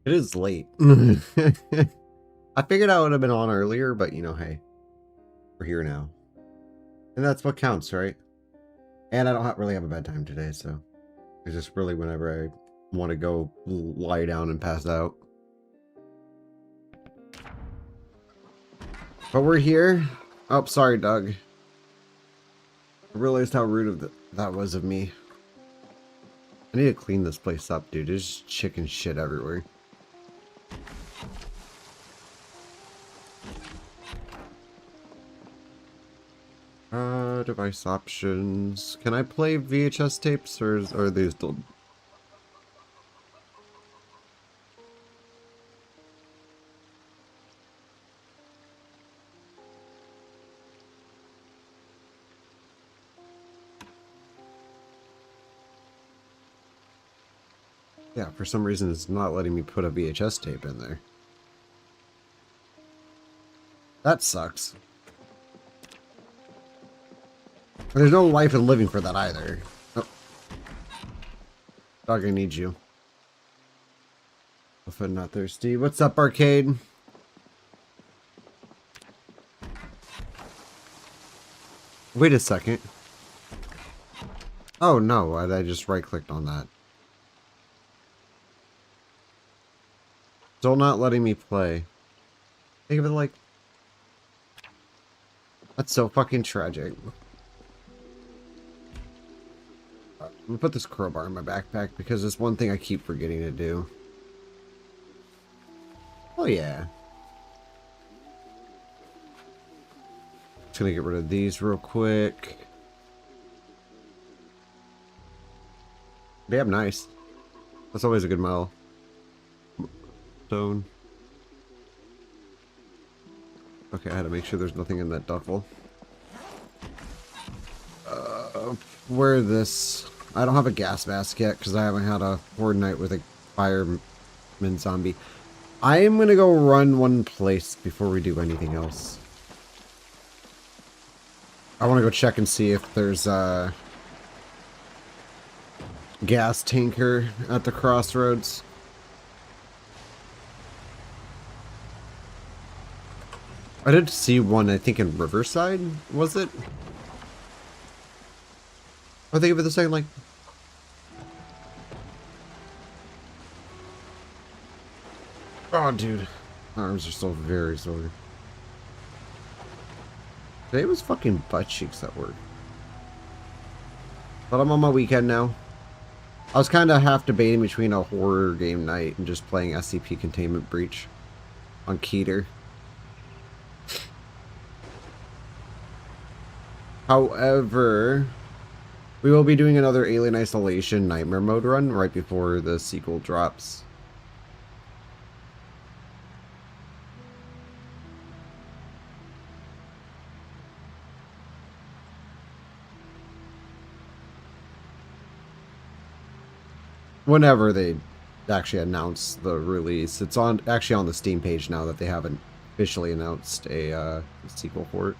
It is late. I figured I would have been on earlier, but you know, hey, we're here now. And that's what counts, right? And I don't really have a bedtime today, so it's just really whenever I want to go lie down and pass out. But we're here. Oh, sorry, Doug. I realized how rude that was of me. I need to clean this place up, dude. There's chicken shit everywhere. Device options. Can I play VHS tapes, or are they still... Yeah, for some reason it's not letting me put a VHS tape in there. That sucks. There's no life in living for that either. Oh. Dog, I need you. If I'm not thirsty. What's up, Arcade? Wait a second. Oh no, I just right-clicked on that. Still not letting me play. Think of it like... That's so fucking tragic. I'm gonna put this crowbar in my backpack because it's one thing I keep forgetting to do. Oh yeah. Just gonna get rid of these real quick. Damn nice. That's always a good model. Stone. Okay, I had to make sure there's nothing in that duffel. Where this... I don't have a gas mask yet because I haven't had a horde night with a fireman zombie. I am going to go run one place before we do anything else. I want to go check and see if there's a gas tanker at the crossroads. I did see one, I think, in Riverside, was it? I think of it the second, like... Oh, dude. My arms are still very sore. Today was fucking butt cheeks at work. But I'm on my weekend now. I was kind of half debating between a horror game night and just playing SCP Containment Breach on Keter. However, we will be doing another Alien Isolation Nightmare Mode run right before the sequel drops. Whenever they actually announce the release. It's actually on the Steam page now that they haven't officially announced a sequel for it.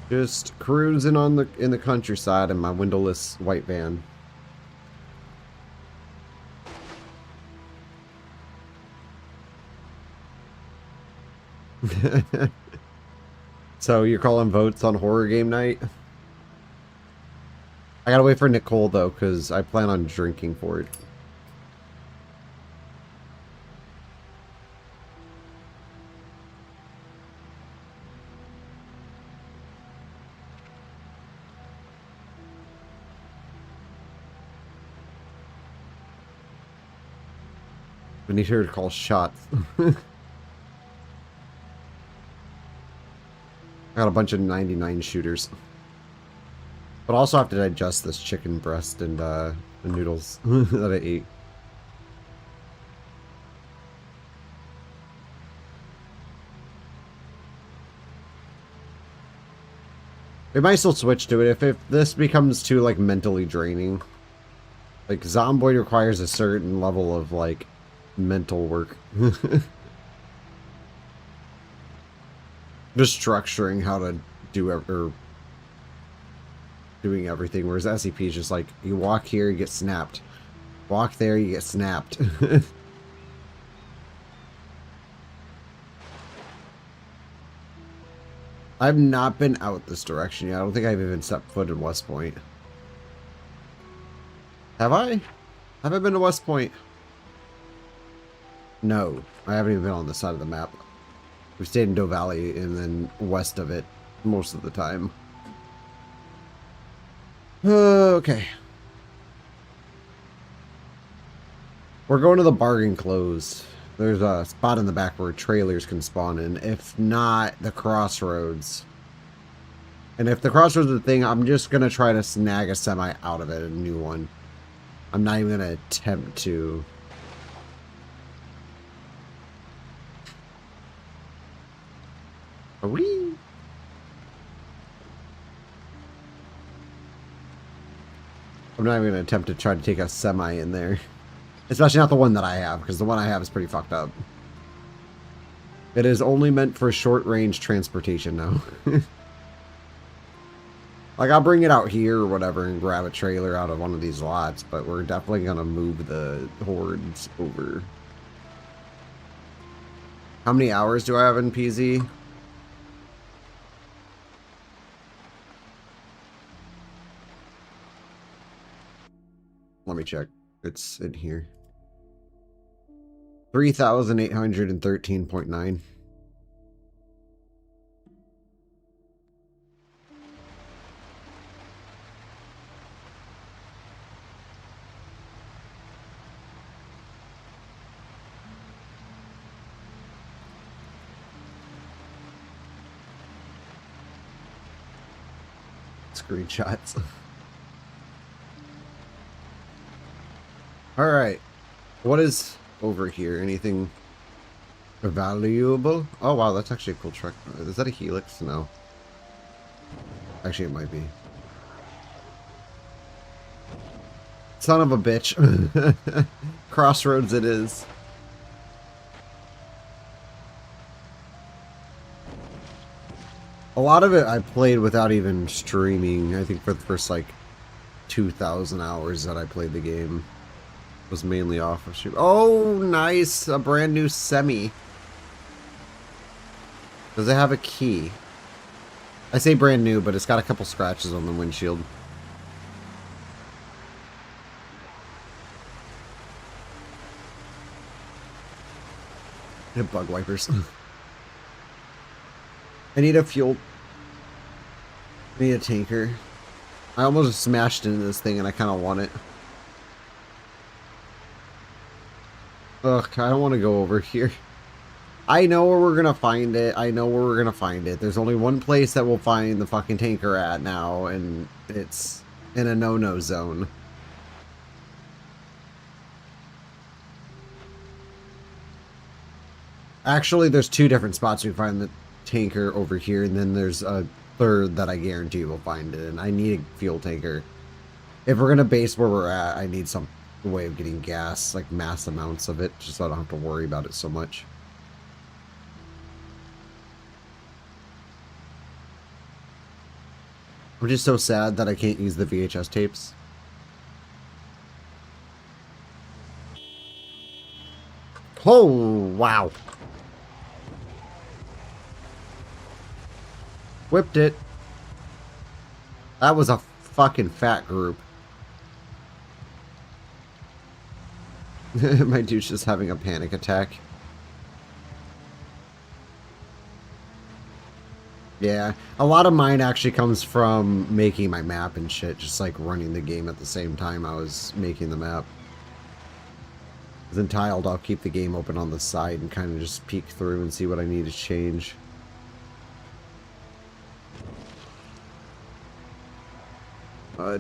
Just cruising in the countryside in my windowless white van. So you're calling votes on horror game night? I gotta wait for Nicole though, because I plan on drinking for it. I need her to call shots. I got a bunch of 99 shooters. But I also have to digest this chicken breast and the noodles that I ate. We might still switch to it if this becomes too like mentally draining. Like Zomboid requires a certain level of like mental work. Just structuring how to do or doing everything, whereas SCP is just like, you walk here, you get snapped. Walk there, you get snapped. I've not been out this direction yet. I don't think I've even stepped foot in West Point. Have I? Have I been to West Point? No, I haven't even been on this side of the map. We've stayed in Doe Valley and then west of it most of the time. Okay. We're going to the bargain close. There's a spot in the back where trailers can spawn in. If not, the crossroads. And if the crossroads is the thing, I'm just going to try to snag a semi out of it, a new one. I'm not even going to attempt to. Are we? I'm not even going to attempt to try to take a semi in there. Especially not the one that I have, because the one I have is pretty fucked up. It is only meant for short-range transportation now. Like, I'll bring it out here or whatever and grab a trailer out of one of these lots, but we're definitely going to move the hordes over. How many hours do I have in PZ? Let me check. It's in here. 3,813.9. Screenshots. All right. What is over here? Anything valuable? Oh, wow. That's actually a cool truck. Is that a Helix? No. Actually, it might be. Son of a bitch. Crossroads it is. A lot of it I played without even streaming. I think for the first, like, 2,000 hours that I played the game. Was mainly off of stream. Oh, nice! A brand new semi. Does it have a key? I say brand new, but it's got a couple scratches on the windshield. And bug wipers. I need a fuel. I need a tanker. I almost smashed into this thing and I kind of want it. Ugh, I don't want to go over here. I know where we're going to find it. I know where we're going to find it. There's only one place that we'll find the fucking tanker at now, and it's in a no-no zone. Actually, there's two different spots we find the tanker over here, and then there's a third that I guarantee we'll find it, and I need a fuel tanker. If we're going to base where we're at, I need some way of getting gas, like mass amounts of it, just so I don't have to worry about it so much. I'm just so sad that I can't use the VHS tapes. Oh, wow. Whipped it. That was a fucking fat group. My dude's just having a panic attack. Yeah, a lot of mine actually comes from making my map and shit, just like running the game at the same time I was making the map. As in tiled, I'll keep the game open on the side and kind of just peek through and see what I need to change.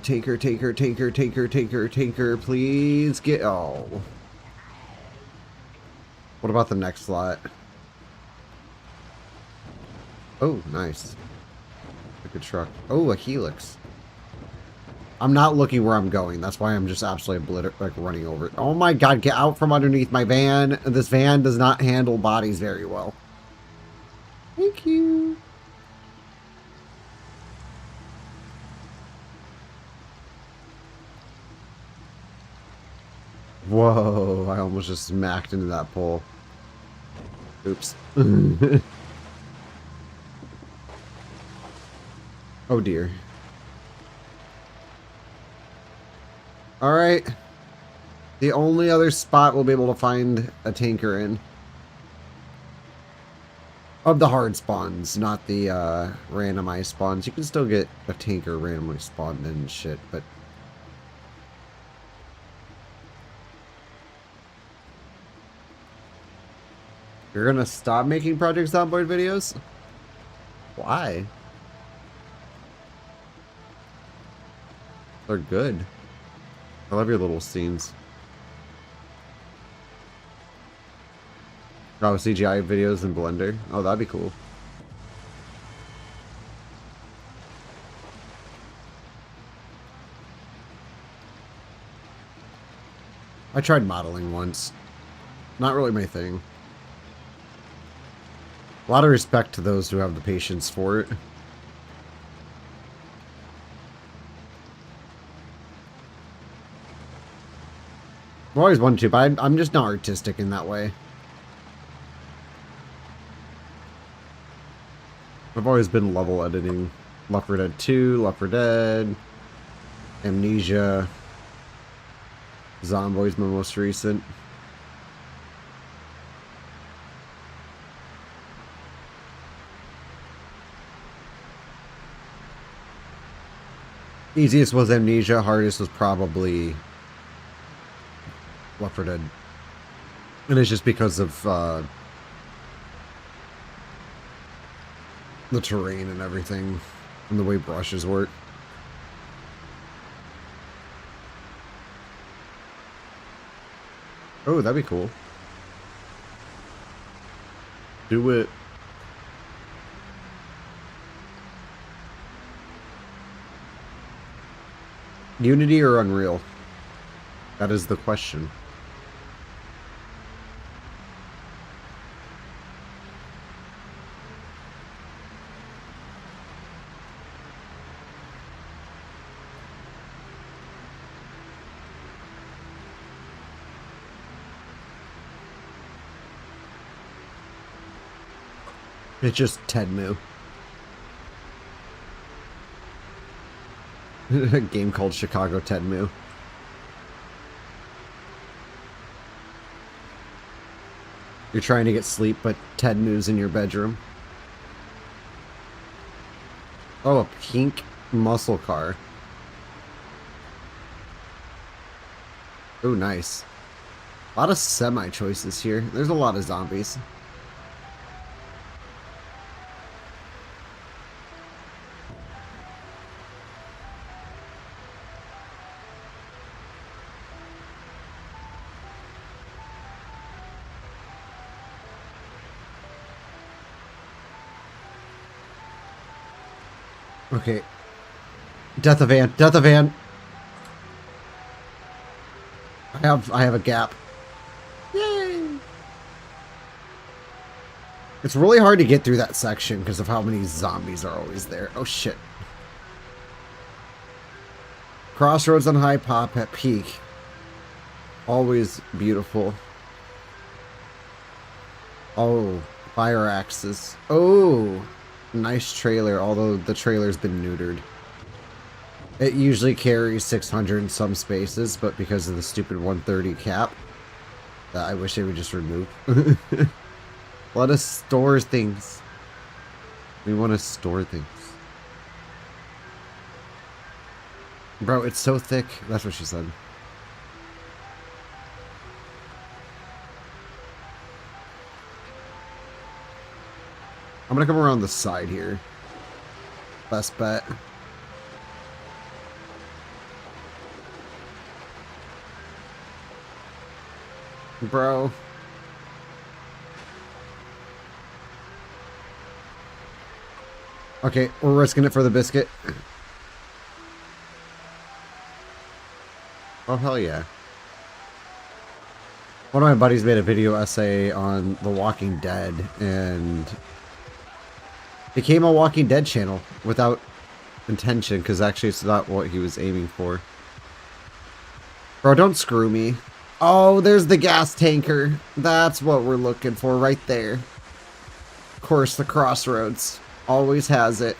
Tanker, tanker, tanker, tanker, tanker, tanker, please get... Oh. What about the next slot? Oh, nice. Like a truck. Oh, a Helix. I'm not looking where I'm going. That's why I'm just absolutely like running over it. Oh my god, get out from underneath my van. This van does not handle bodies very well. Thank you. Whoa, I almost just smacked into that pole. Oops. Oh dear. Alright. The only other spot we'll be able to find a tanker in. Of the hard spawns, not the randomized spawns. You can still get a tanker randomly spawned and shit, but... You're gonna stop making Project Zomboid videos? Why? They're good. I love your little scenes. Oh, CGI videos in Blender. Oh, that'd be cool. I tried modeling once. Not really my thing. A lot of respect to those who have the patience for it. I've always wanted to, but I'm just not artistic in that way. I've always been level editing. Left 4 Dead 2, Left 4 Dead, Amnesia, Zomboid's my most recent. Easiest was Amnesia, hardest was probably Left 4 Dead. And it's just because of the terrain and everything, and the way brushes work. Oh, that'd be cool. Do it. Unity or Unreal? That is the question. It's just Tedmu. A game called Chicago Tedmu. You're trying to get sleep, but Tedmu's in your bedroom. Oh, a pink muscle car. Oh, nice. A lot of semi-choices here. There's a lot of zombies. Okay. Death of Van. Death of Van. I have a gap. Yay! It's really hard to get through that section because of how many zombies are always there. Oh shit. Crossroads on high, pop at peak. Always beautiful. Oh, fire axes. Oh, nice trailer, although the trailer's been neutered. It usually carries 600 in some spaces, but because of the stupid 130 cap, I wish they would just remove. Let us store things. We want to store things. Bro, it's so thick. That's what she said. I'm gonna come around the side here. Best bet. Bro. Okay, we're risking it for the biscuit. Oh, hell yeah. One of my buddies made a video essay on The Walking Dead and became a Walking Dead channel without intention, because actually it's not what he was aiming for. Bro, don't screw me. Oh, there's the gas tanker. That's what we're looking for right there. Of course, the crossroads. Always has it.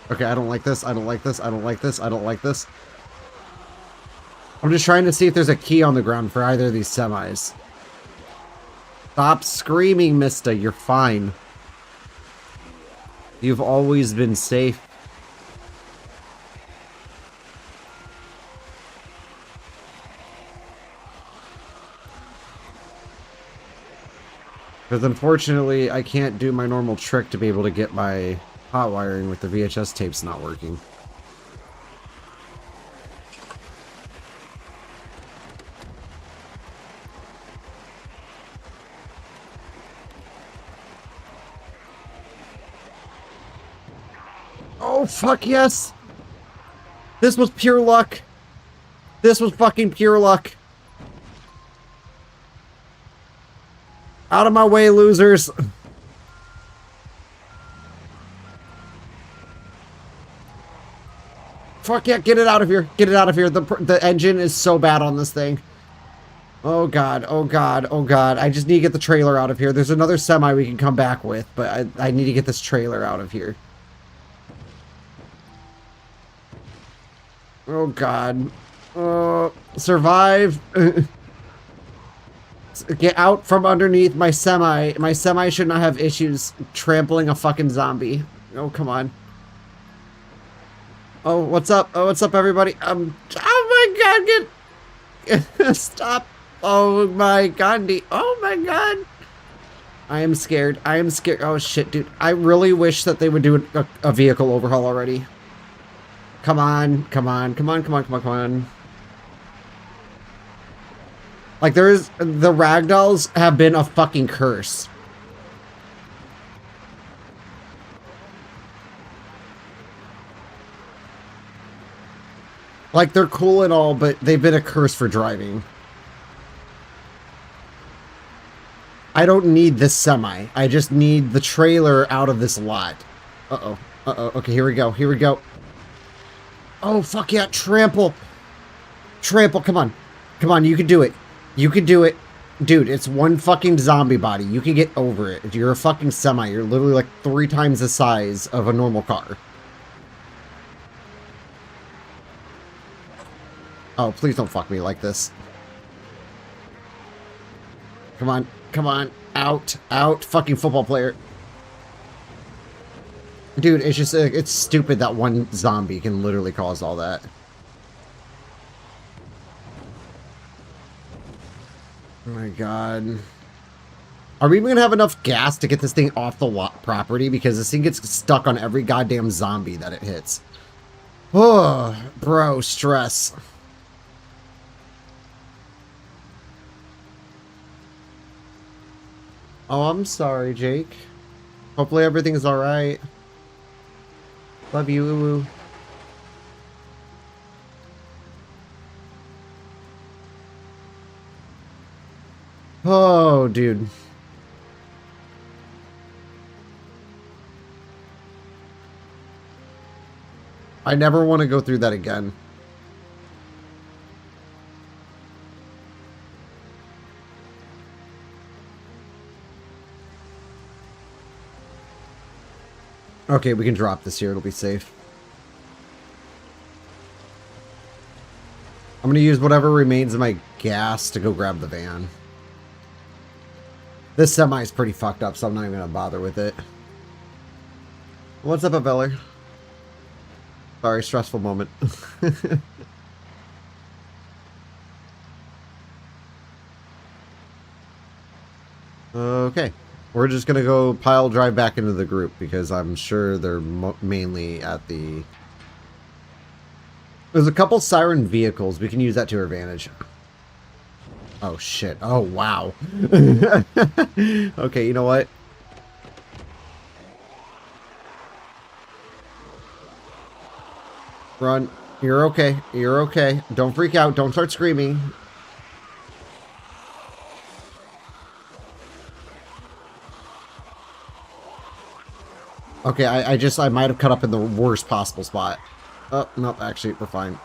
Okay, I don't like this. I don't like this. I don't like this. I don't like this. I'm just trying to see if there's a key on the ground for either of these semis. Stop screaming, Mista. You're fine. You've always been safe. Because unfortunately, I can't do my normal trick to be able to get my hot wiring with the VHS tapes not working. Oh, fuck yes! This was pure luck! This was fucking pure luck! Out of my way, losers! Fuck yeah, get it out of here. Get it out of here. The engine is so bad on this thing. Oh god, oh god, oh god. I just need to get the trailer out of here. There's another semi we can come back with, but I need to get this trailer out of here. Oh god. Survive. Get out from underneath my semi. My semi should not have issues trampling a fucking zombie. Oh, come on. Oh, what's up? Oh, what's up, everybody? Oh my god, get... Stop. Oh my god, oh my god. I am scared. I am scared. Oh shit, dude. I really wish that they would do a vehicle overhaul already. Come on, come on, come on, come on, come on, come on. Like, the ragdolls have been a fucking curse. Like, they're cool and all, but they've been a curse for driving. I don't need this semi. I just need the trailer out of this lot. Uh-oh. Uh-oh. Okay, here we go. Here we go. Oh, fuck yeah. Trample. Trample. Come on. Come on. You can do it. You can do it. Dude, it's one fucking zombie body. You can get over it. You're a fucking semi. You're literally like 3 times the size of a normal car. Oh, please don't fuck me like this. Come on. Come on. Out. Out. Fucking football player. Dude, it's just, it's stupid that one zombie can literally cause all that. Oh my god. Are we even gonna have enough gas to get this thing off the lot property? Because this thing gets stuck on every goddamn zombie that it hits. Oh, bro, stress. Oh, I'm sorry, Jake. Hopefully everything's alright. Love you, Uwu. Oh, dude. I never want to go through that again. Okay, we can drop this here. It'll be safe. I'm going to use whatever remains of my gas to go grab the van. This semi is pretty fucked up, so I'm not even going to bother with it. What's up, Aveller? Sorry, stressful moment. Okay. We're just going to go pile drive back into the group because I'm sure they're mainly at the... There's a couple siren vehicles. We can use that to our advantage. Oh, shit. Oh, wow. Okay, you know what? Run. You're okay. You're okay. Don't freak out. Don't start screaming. Okay, I might have cut up in the worst possible spot. Oh, no, actually, we're fine.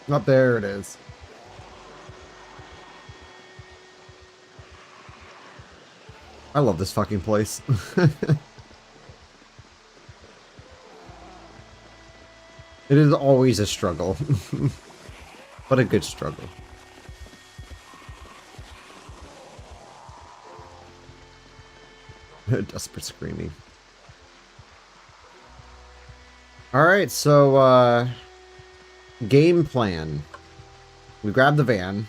Up there it is. I love this fucking place. It is always a struggle. But a good struggle. Desperate screaming. Alright, so, game plan. We grab the van.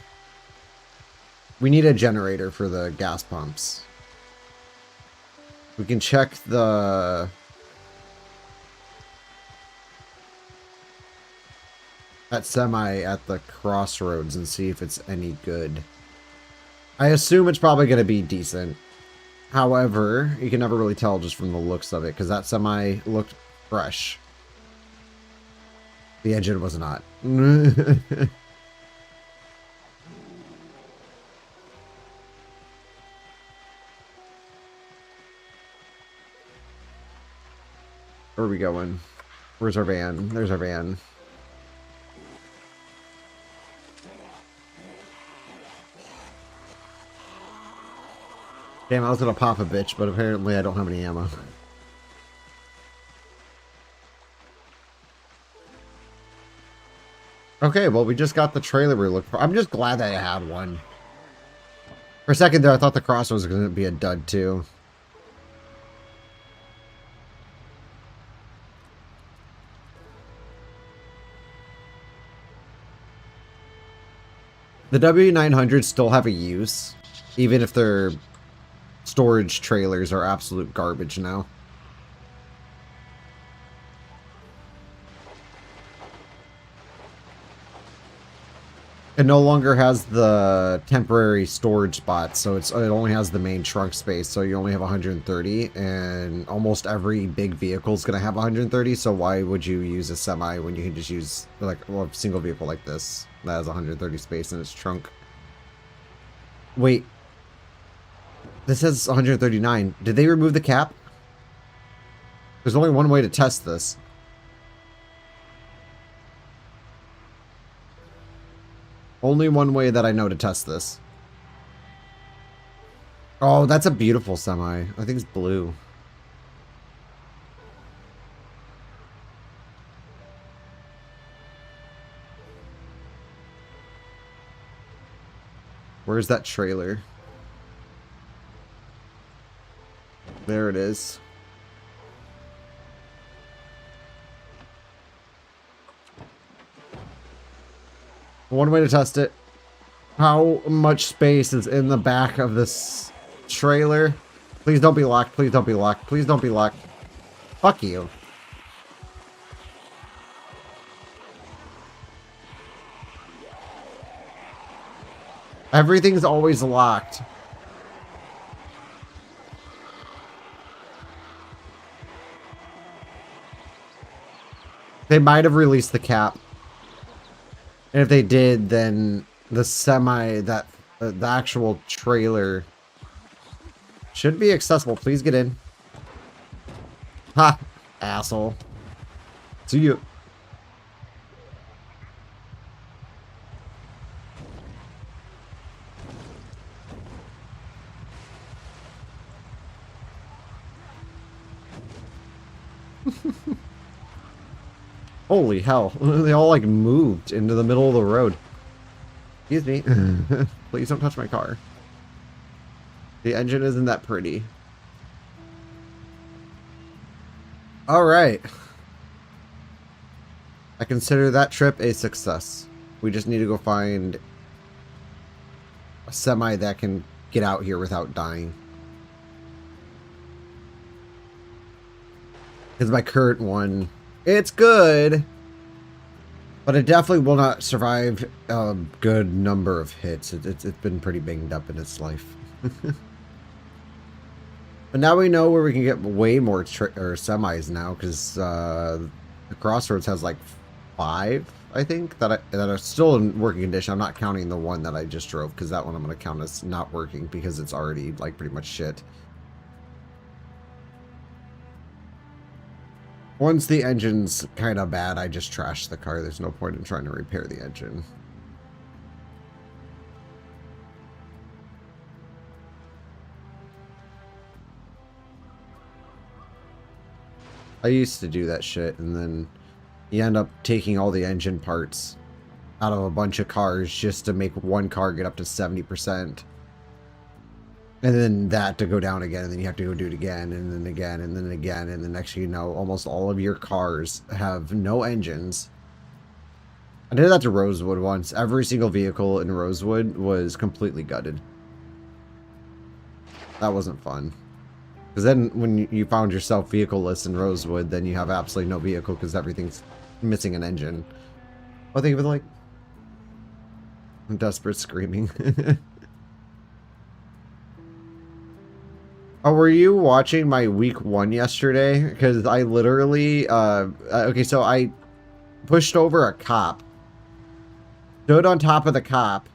We need a generator for the gas pumps. We can check the... that semi at the crossroads and see if it's any good. I assume it's probably going to be decent. However, you can never really tell just from the looks of it, because that semi looked fresh. The engine was not. Where are we going? Where's our van? There's our van. Damn, I was gonna pop a bitch, but apparently I don't have any ammo. Okay, well, we just got the trailer we were looking for. I'm just glad that I had one. For a second there, I thought the crossroads was gonna be a dud, too. The W900s still have a use, even if their storage trailers are absolute garbage now. It no longer has the temporary storage spots, so it only has the main trunk space, so you only have 130, and almost every big vehicle is going to have 130, so why would you use a semi when you can just use like a single vehicle like this that has 130 space in its trunk? Wait. This says 139. Did they remove the cap? There's only one way to test this. Only one way that I know to test this. Oh, that's a beautiful semi. I think it's blue. Where's that trailer? There it is. One way to test it. How much space is in the back of this trailer? Please don't be locked. Please don't be locked. Please don't be locked. Fuck you. Everything's always locked. They might have released the cap. And if they did, then the semi, the actual trailer should be accessible. Please get in. Ha! Asshole. See you. Holy hell. They all like moved into the middle of the road. Excuse me. Please don't touch my car. The engine isn't that pretty. Alright. I consider that trip a success. We just need to go find a semi that can get out here without dying. Because my current one... it's good, but it definitely will not survive a good number of hits. It's been pretty banged up in its life. But now we know where we can get way more semis now, because the Crossroads has like 5, I think, that are still in working condition. I'm not counting the one that I just drove, because that one I'm going to count as not working because it's already, like, pretty much shit. Once the engine's kind of bad, I just trash the car. There's no point in trying to repair the engine. I used to do that shit, and then you end up taking all the engine parts out of a bunch of cars just to make one car get up to 70%. And then that to go down again, and then you have to go do it again, and then again, and then again, and the next thing you know, almost all of your cars have no engines. I did that to Rosewood once. Every single vehicle in Rosewood was completely gutted. That wasn't fun. Because then when you found yourself vehicleless in Rosewood, then you have absolutely no vehicle because everything's missing an engine. I think of it like... I'm desperate screaming. Oh, were you watching my week 1 yesterday? Because I literally, okay, so I pushed over a cop, stood on top of the cop,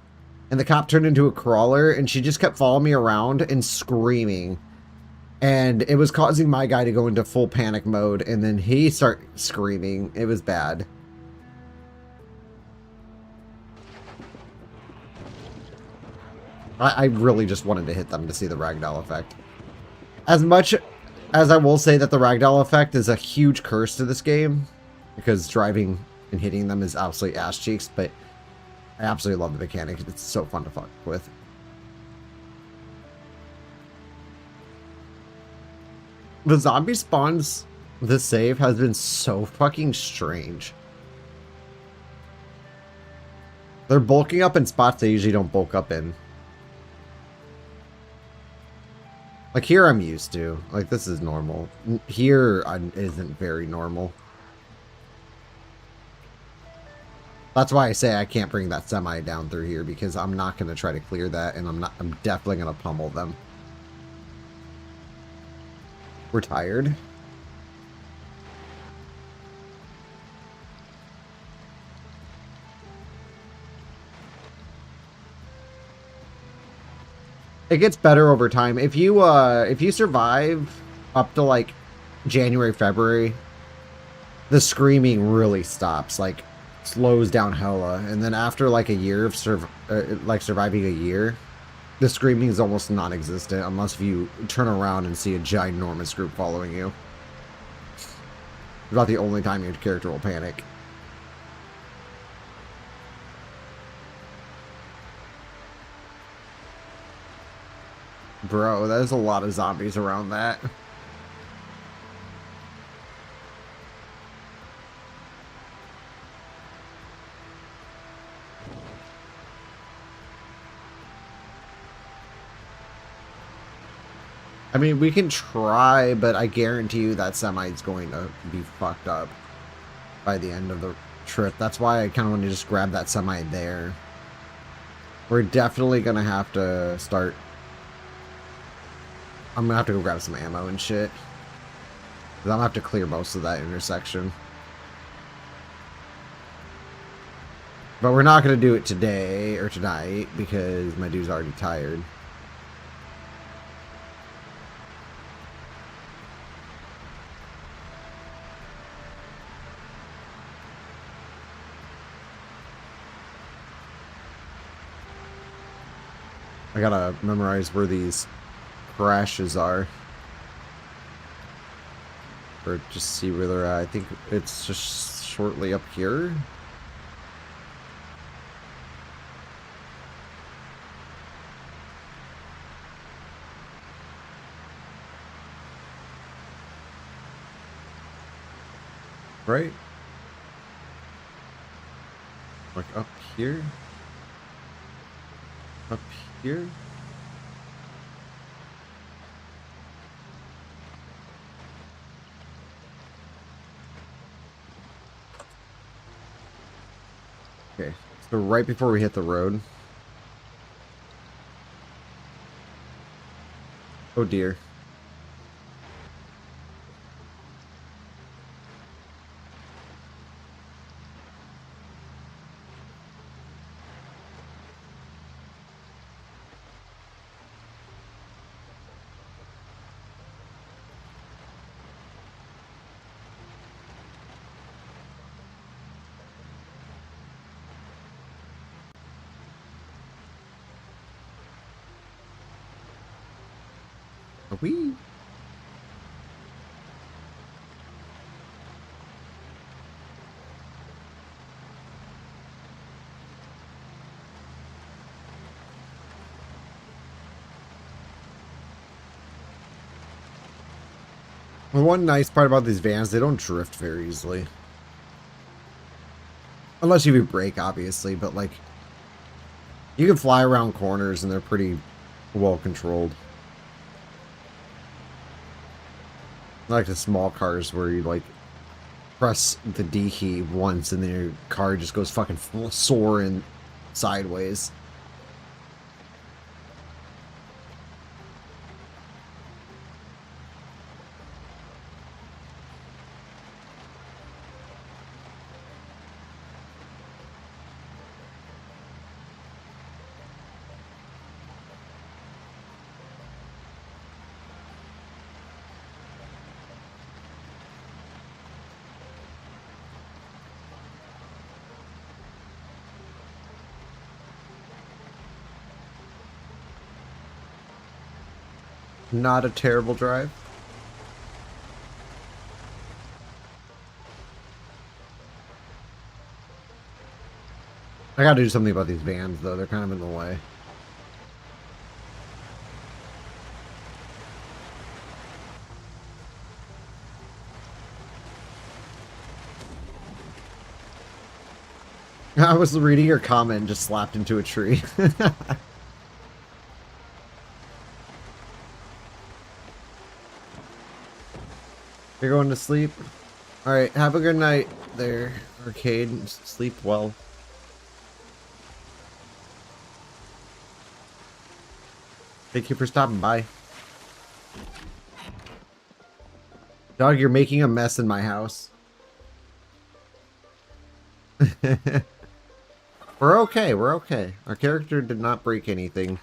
and the cop turned into a crawler, and she just kept following me around and screaming. And it was causing my guy to go into full panic mode, and then he started screaming. It was bad. I really just wanted to hit them to see the ragdoll effect. As much as I will say that the ragdoll effect is a huge curse to this game, because driving and hitting them is absolutely ass cheeks, but I absolutely love the mechanic. It's so fun to fuck with. The zombie spawns, this save has been so fucking strange. They're bulking up in spots they usually don't bulk up in. Like here I'm used to. Like this is normal. Here isn't very normal. That's why I say I can't bring that semi down through here, because I'm not going to try to clear that, and I'm definitely going to pummel them. We're tired. It gets better over time. If you survive up to like January, February, the screaming really stops. Like slows down hella, and then after like a year of surviving a year, the screaming is almost non-existent unless you turn around and see a ginormous group following you. It's about the only time your character will panic. Bro, there's a lot of zombies around that. I mean, we can try, but I guarantee you that semi is going to be fucked up by the end of the trip. That's why I kind of want to just grab that semi there. We're definitely going to have to start... I'm going to have to go grab some ammo and shit. 'Cause I'm going to have to clear most of that intersection. But we're not going to do it today or tonight because my dude's already tired. I gotta memorize where these crashes are. Or just see where they're at. I think it's just shortly up here. Right? Like up here? Up here? Okay, so right before we hit the road. Oh dear. Whee! Well, one nice part about these vans, they don't drift very easily. Unless you brake, obviously, but like, you can fly around corners and they're pretty well controlled. Like the small cars where you like press the D key once and then your car just goes fucking soaring sideways. Not a terrible drive. I gotta do something about these vans, though. They're kind of in the way. I was reading your comment and just slapped into a tree. You're going to sleep? Alright, have a good night there, Arcade. Sleep well. Thank you for stopping by. Dog, you're making a mess in my house. We're okay, we're okay. Our character did not break anything.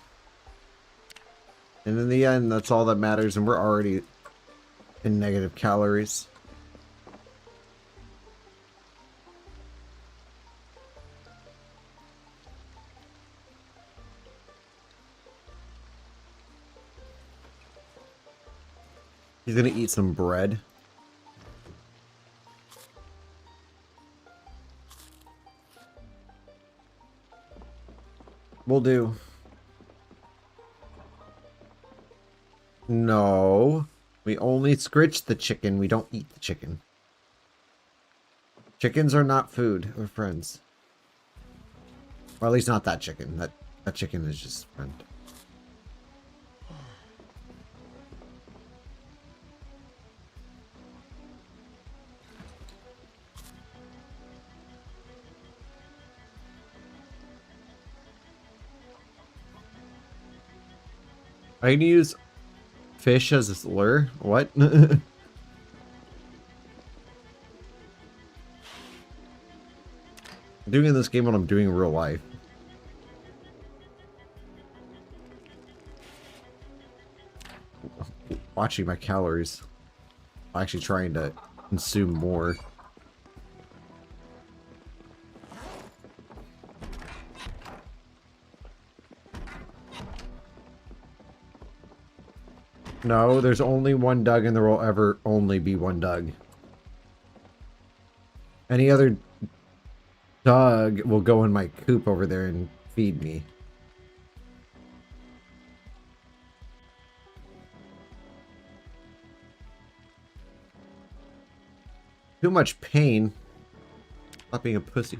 And in the end, that's all that matters, and we're already in negative calories. He's gonna eat some bread. Will do. No. We only scritch the chicken. We don't eat the chicken. Chickens are not food. We're friends. Or at least not that chicken. That chicken is just friend. I can use fish as a lure? What? I'm doing in this game what I'm doing in real life. Watching my calories. I'm actually trying to consume more. No, there's only one Doug and there will ever only be one Doug. Any other Doug will go in my coop over there and feed me. Too much pain. Stop being a pussy.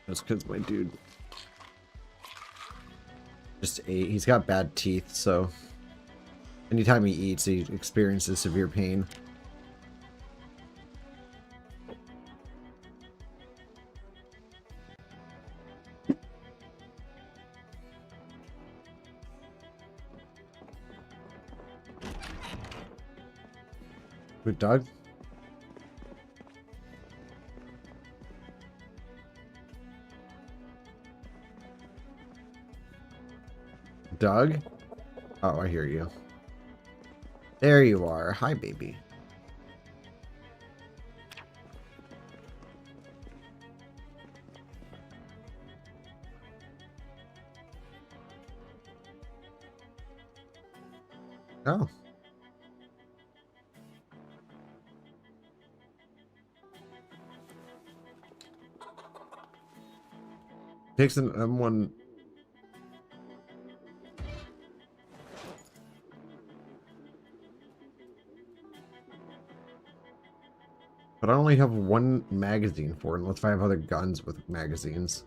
That's because my dude just ate. He's got bad teeth, so anytime he eats, he experiences severe pain. Good dog. Doug? Oh, I hear you. There you are. Hi, baby. Oh. Takes an M1. But I only have one magazine for it, unless I have other guns with magazines.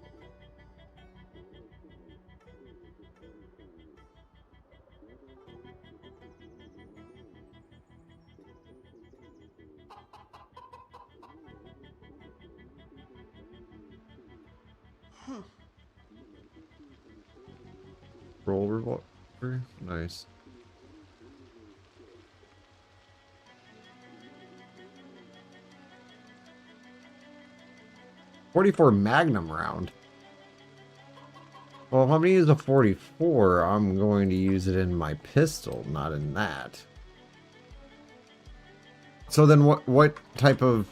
Roll revolver? Nice. .44 Magnum round. Well, if I'm going to use a 44, I'm going to use it in my pistol, not in that. So then what type of...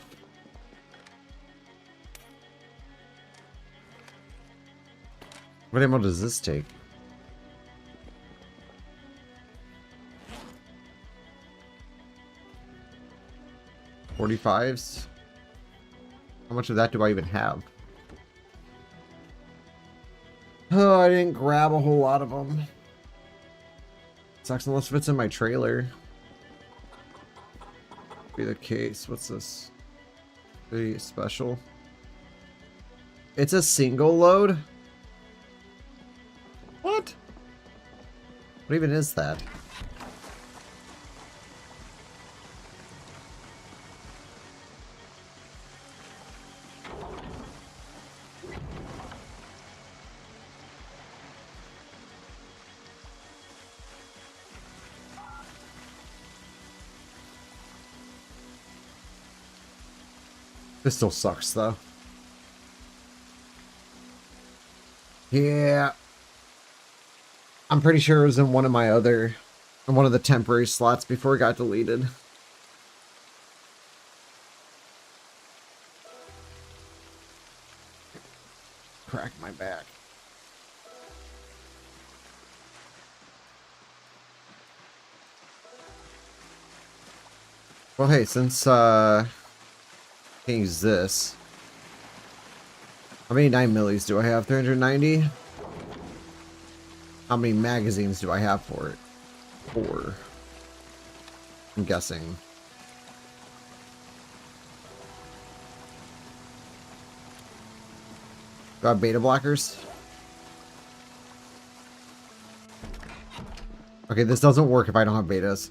What ammo does this take? .45s? How much of that do I even have? Oh, I didn't grab a whole lot of them. Sucks unless it's in my trailer. Be the case. What's this? The special. It's a single load? What? What even is that? This still sucks, though. Yeah. I'm pretty sure it was in one of the temporary slots before it got deleted. Crack my back. Well, hey, since, use this. How many 9mm do I have? 390? How many magazines do I have for it? 4. I'm guessing. Do I have beta blockers? Okay, this doesn't work if I don't have betas.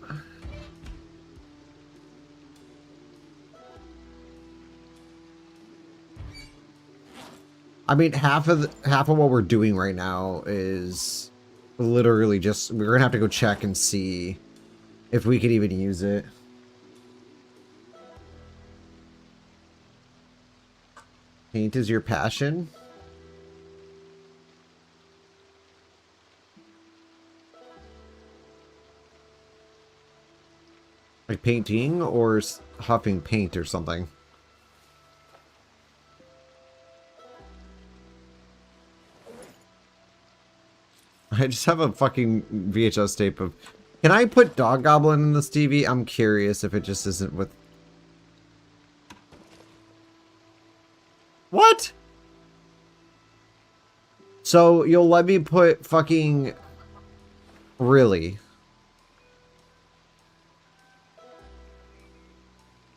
I mean, half of what we're doing right now is literally just, we're gonna have to go check and see if we could even use it. Paint is your passion? Like painting or huffing paint or something? I just have a fucking VHS tape of... Can I put Dog Goblin in this TV? I'm curious if it just isn't with... What? So, you'll let me put fucking... Really?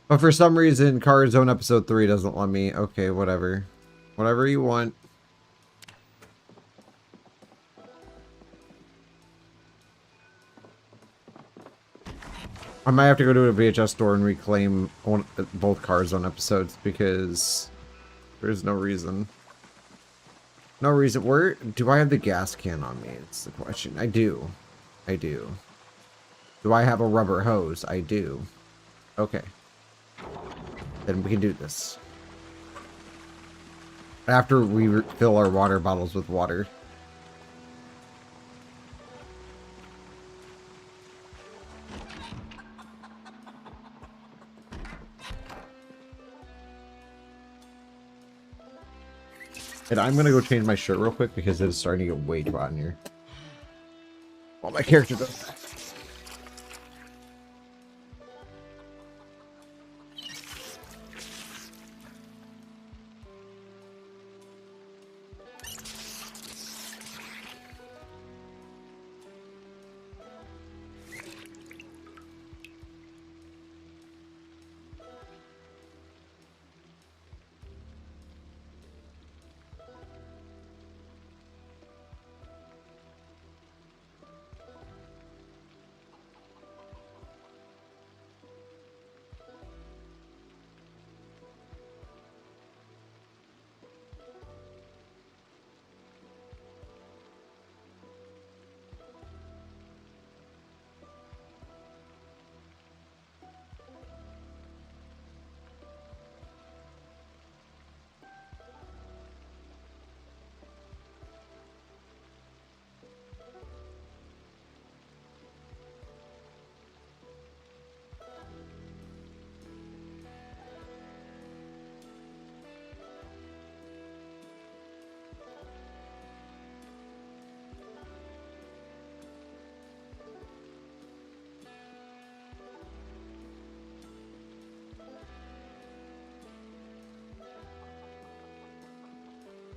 But for some reason, Car Zone Episode 3 doesn't let me. Okay, whatever. Whatever you want. I might have to go to a VHS store and reclaim both Car Zone episodes because there's no reason. No reason. Where do I have the gas can on me? It's the question. I do. I do. Do I have a rubber hose? I do. Okay. Then we can do this. After we fill our water bottles with water. And I'm gonna go change my shirt real quick because it is starting to get way too hot in here. Well, my character does that.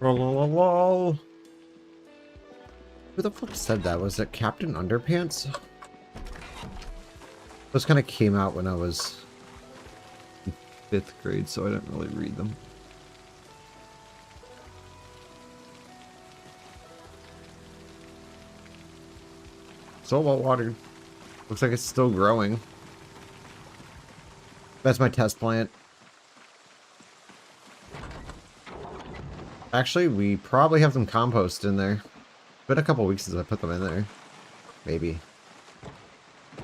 Who the fuck said that? Was it Captain Underpants? Those kind of came out when I was in 5th grade, so I didn't really read them. So well watered. Looks like it's still growing. That's my test plant. Actually, we probably have some compost in there. It's been a couple weeks since I put them in there. Maybe.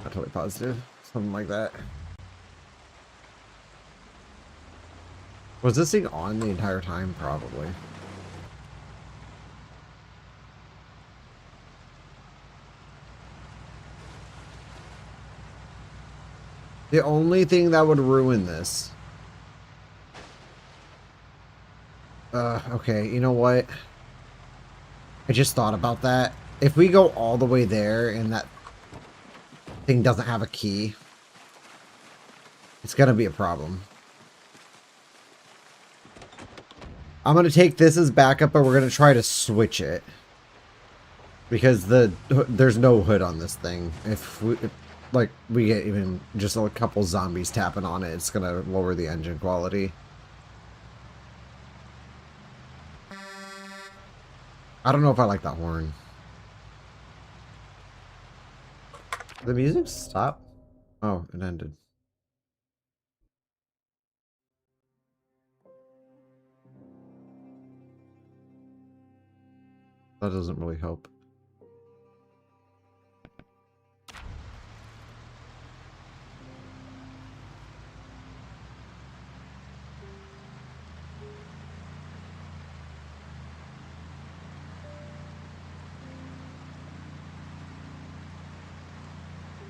Not totally positive. Something like that. Was this thing on the entire time? Probably. The only thing that would ruin this. Okay, you know what? I just thought about that. If we go all the way there and that thing doesn't have a key, it's gonna be a problem. I'm gonna take this as backup, but we're gonna try to switch it. Because there's no hood on this thing. If we get even just a couple zombies tapping on it, it's gonna lower the engine quality. I don't know if I like that horn. Did the music stop? Oh, it ended. That doesn't really help.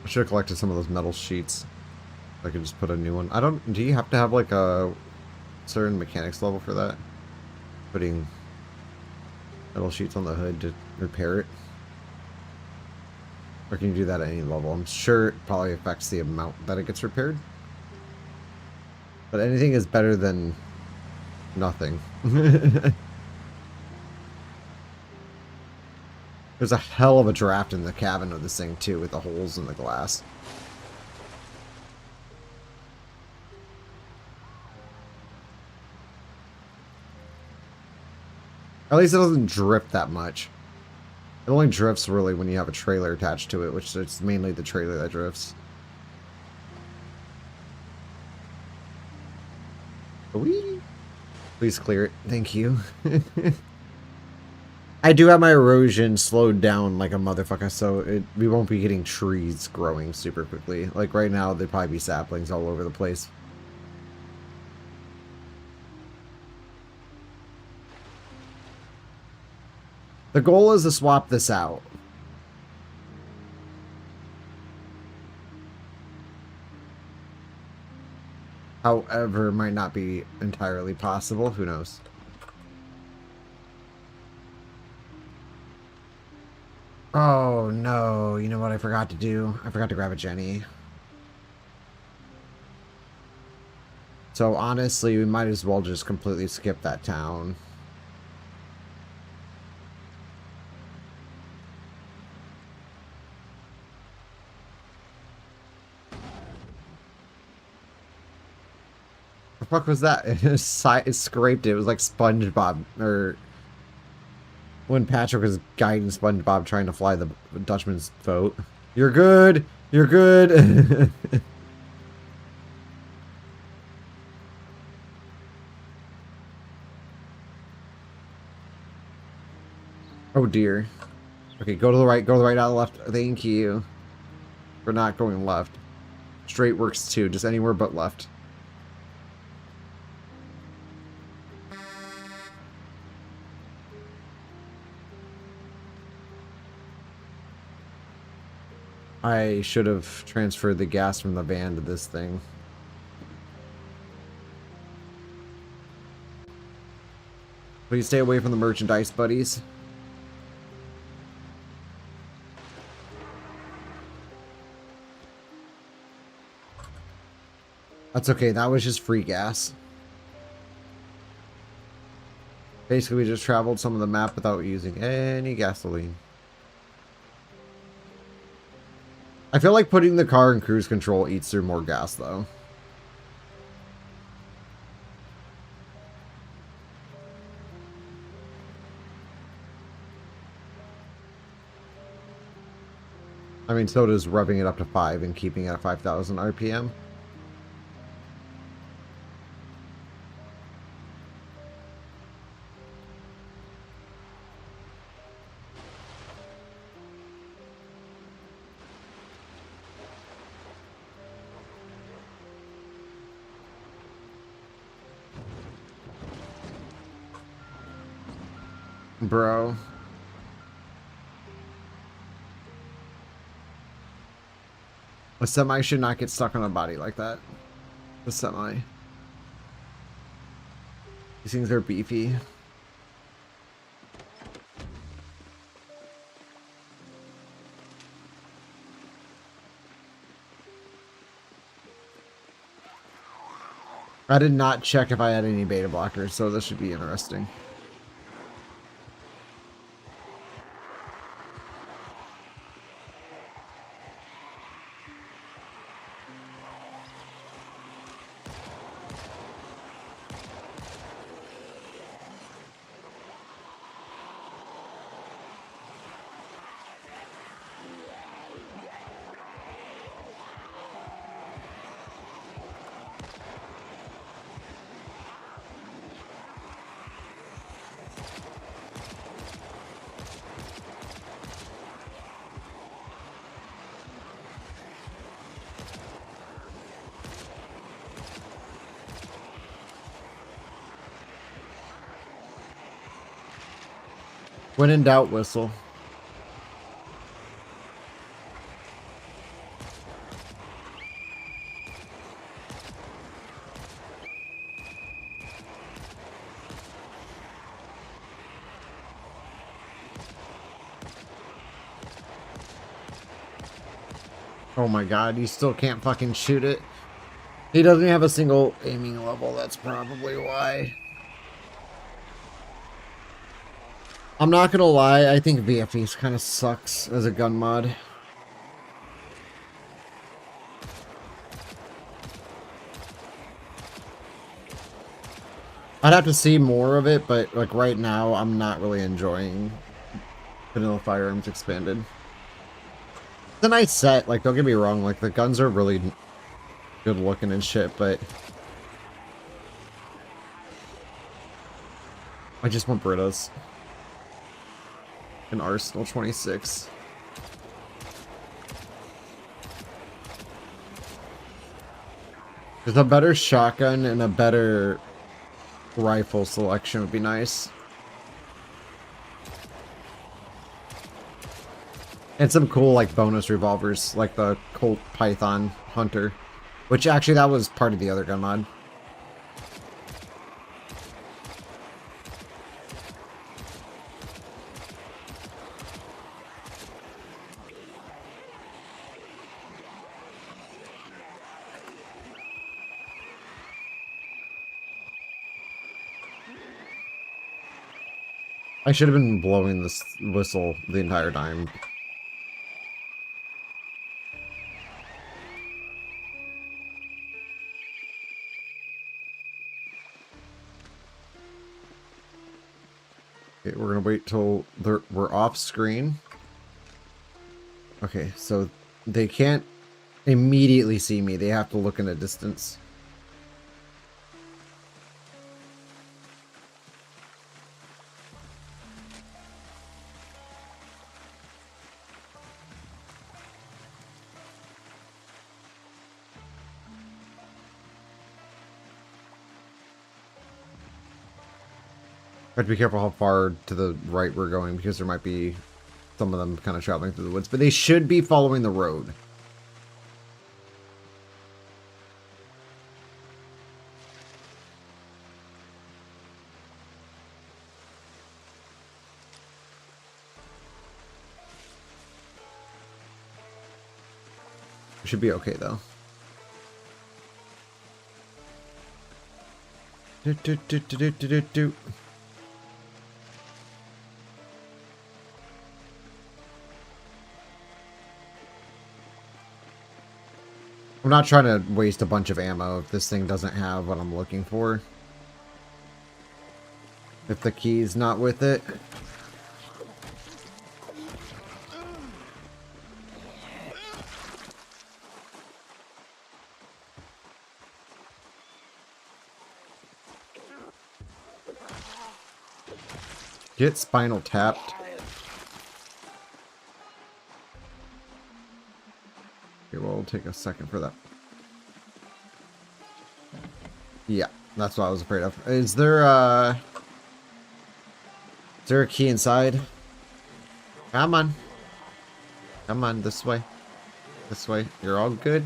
I should have collected some of those metal sheets. I could just put a new one. Do you have to have like a certain mechanics level for that? Putting metal sheets on the hood to repair it? Or can you do that at any level? I'm sure it probably affects the amount that it gets repaired. But anything is better than nothing. There's a hell of a draft in the cabin of this thing too, with the holes in the glass. At least it doesn't drift that much. It only drifts really when you have a trailer attached to it, which it's mainly the trailer that drifts. Whee! Please clear it. Thank you. I do have my erosion slowed down like a motherfucker, so we won't be getting trees growing super quickly. Like right now, there'd probably be saplings all over the place. The goal is to swap this out. However, it might not be entirely possible. Who knows? Oh, no. You know what I forgot to do? I forgot to grab a Jenny. So, honestly, we might as well just completely skip that town. The fuck was that? It scraped it. It was like SpongeBob, or when Patrick was guiding SpongeBob trying to fly the Dutchman's boat. You're good! You're good! Oh dear. Okay, go to the right, out of the left. Thank you. For not going left. Straight works too, just anywhere but left. I should have transferred the gas from the van to this thing. Please stay away from the merchandise, buddies. That's okay, that was just free gas. Basically, we just traveled some of the map without using any gasoline. I feel like putting the car in cruise control eats through more gas, though. I mean, so does rubbing it up to 5 and keeping it at 5,000 RPM. Bro. A semi should not get stuck on a body like that. The semi. These things are beefy. I did not check if I had any beta blockers, so this should be interesting. When in doubt, whistle. Oh my god, you still can't fucking shoot it. He doesn't have a single aiming level, that's probably why. I'm not gonna lie, I think VFEs kind of sucks as a gun mod. I'd have to see more of it, but like right now, I'm not really enjoying Vanilla Firearms Expanded. It's a nice set, like don't get me wrong, like the guns are really good looking and shit, but I just want Britas. An Arsenal 26. There's a better shotgun and a better rifle selection would be nice. And some cool like bonus revolvers, like the Colt Python Hunter, which actually that was part of the other gun mod. I should have been blowing this whistle the entire time. Okay, we're gonna wait till we're off screen. Okay, so they can't immediately see me. They have to look in a distance. Have to be careful how far to the right we're going because there might be some of them kind of traveling through the woods, but they should be following the road. We should be okay though. Do, do, do, do, do, do, do. I'm not trying to waste a bunch of ammo if this thing doesn't have what I'm looking for. If the key's not with it. Get spinal tapped. Okay, well, it'll take a second for that. Yeah, that's what I was afraid of. Is there a key inside? Come on. Come on, this way. This way. You're all good.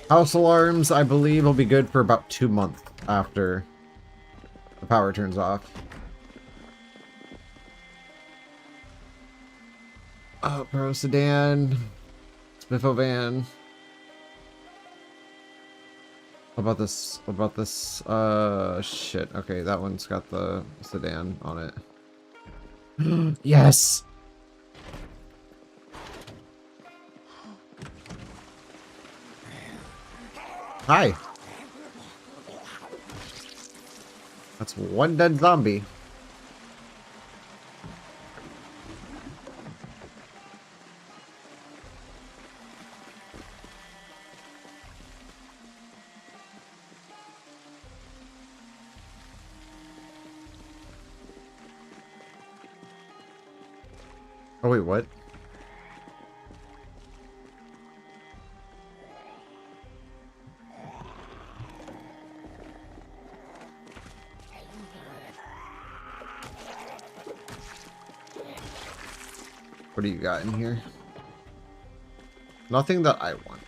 House alarms, I believe, will be good for about 2 months after the power turns off. Oh, Pro Sedan. Spiffo van. What about this? What about this? Shit. Okay, that one's got the sedan on it. Yes! Hi. That's one dead zombie. Oh wait, what? What do you got in here? Nothing that I want.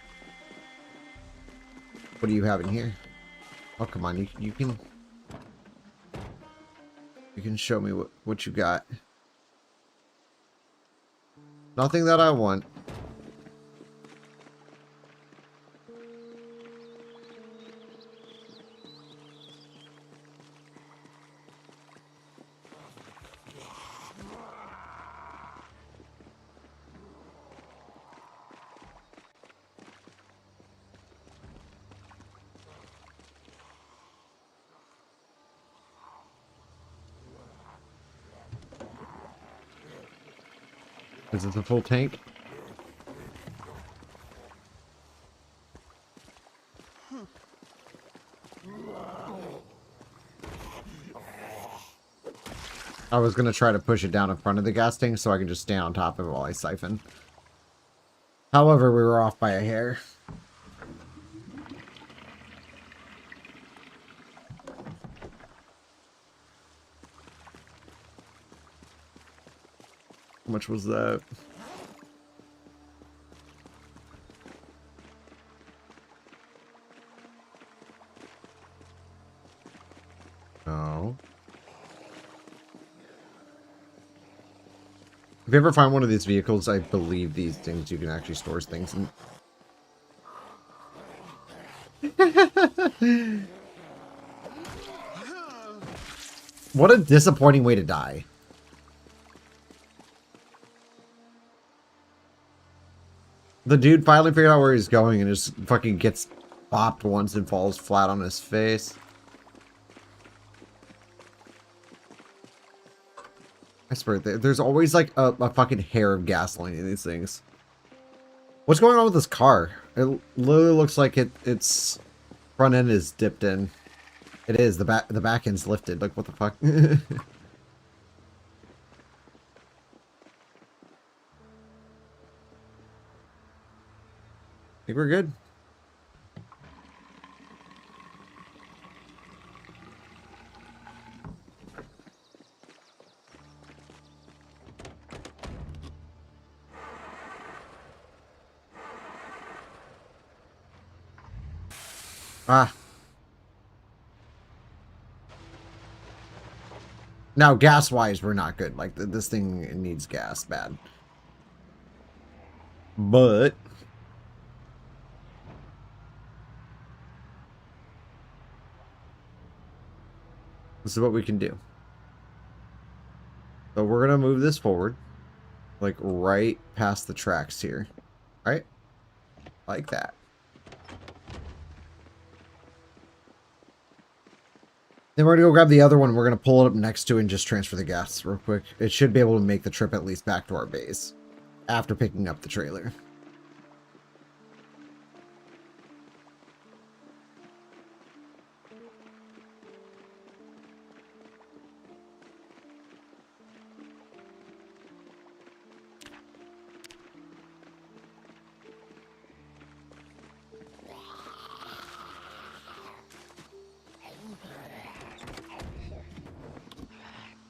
What do you have in here? Oh, come on. You can show me what you got. Nothing that I want. Is it a full tank? I was gonna try to push it down in front of the gas tank so I can just stand on top of it while I siphon. However, we were off by a hair. How much was that? Oh. If you ever find one of these vehicles, I believe these things you can actually store things in. What a disappointing way to die. The dude finally figured out where he's going and just fucking gets bopped once and falls flat on his face. I swear, there's always like a fucking hair of gasoline in these things. What's going on with this car? It literally looks like its front end is dipped in. It is. The back end's lifted. Like, what the fuck? I think we're good. Ah. Now, gas-wise, we're not good. Like, this thing needs gas bad. But This is what we can do. So we're going to move this forward. Like right past the tracks here. Right? Like that. Then we're going to go grab the other one. We're going to pull it up next to it and just transfer the gas real quick. It should be able to make the trip at least back to our base after picking up the trailer.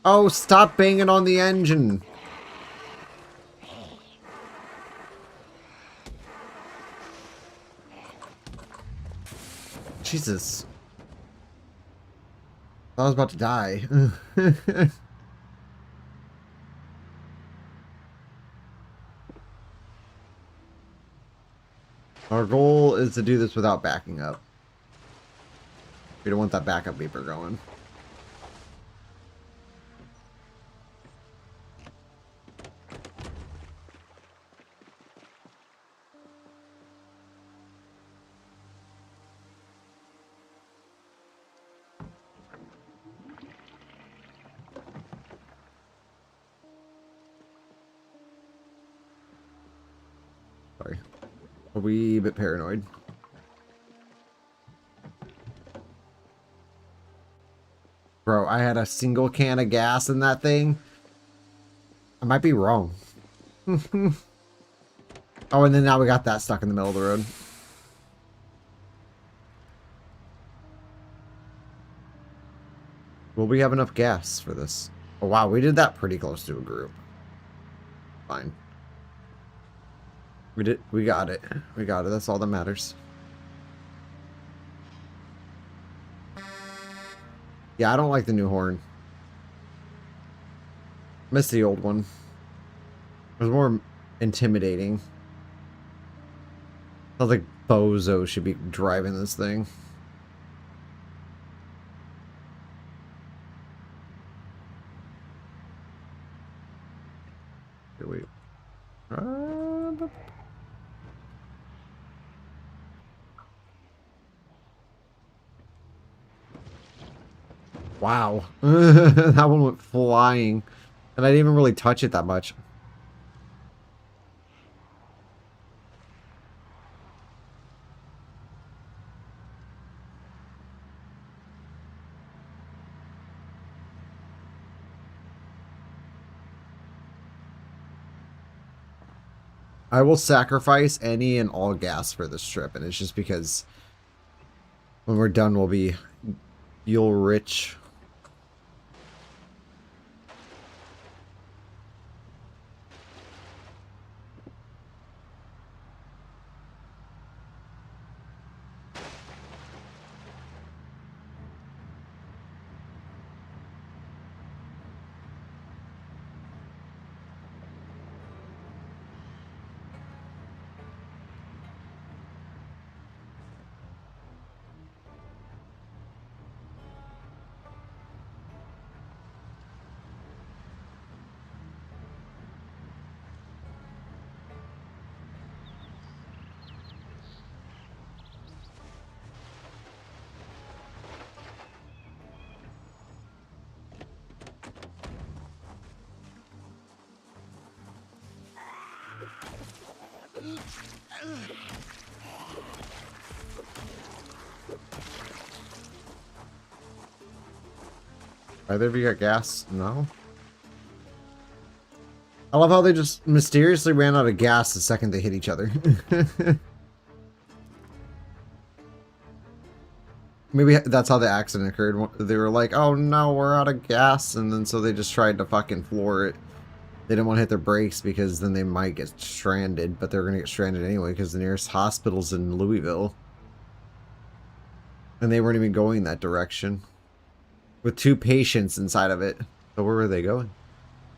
Oh, stop banging on the engine. Jesus. I was about to die. Our goal is to do this without backing up. We don't want that backup beeper going. Sorry. A wee bit paranoid. Bro, I had a single can of gas in that thing. I might be wrong. Oh, and then now we got that stuck in the middle of the road. Will we have enough gas for this? Oh, wow, we did that pretty close to a group. Fine. We got it. We got it. That's all that matters. Yeah, I don't like the new horn. Miss the old one. It was more intimidating. I felt like Bozo should be driving this thing. Here we Wow. That one went flying. And I didn't even really touch it that much. I will sacrifice any and all gas for this trip, and it's just because when we're done, we'll be fuel rich. Either of you got gas? No? I love how they just mysteriously ran out of gas the second they hit each other. Maybe that's how the accident occurred. They were like, oh no, we're out of gas. And then so they just tried to fucking floor it. They didn't want to hit their brakes because then they might get stranded. But they're going to get stranded anyway because the nearest hospital's in Louisville. And they weren't even going that direction. With 2 patients inside of it. So where were they going? Is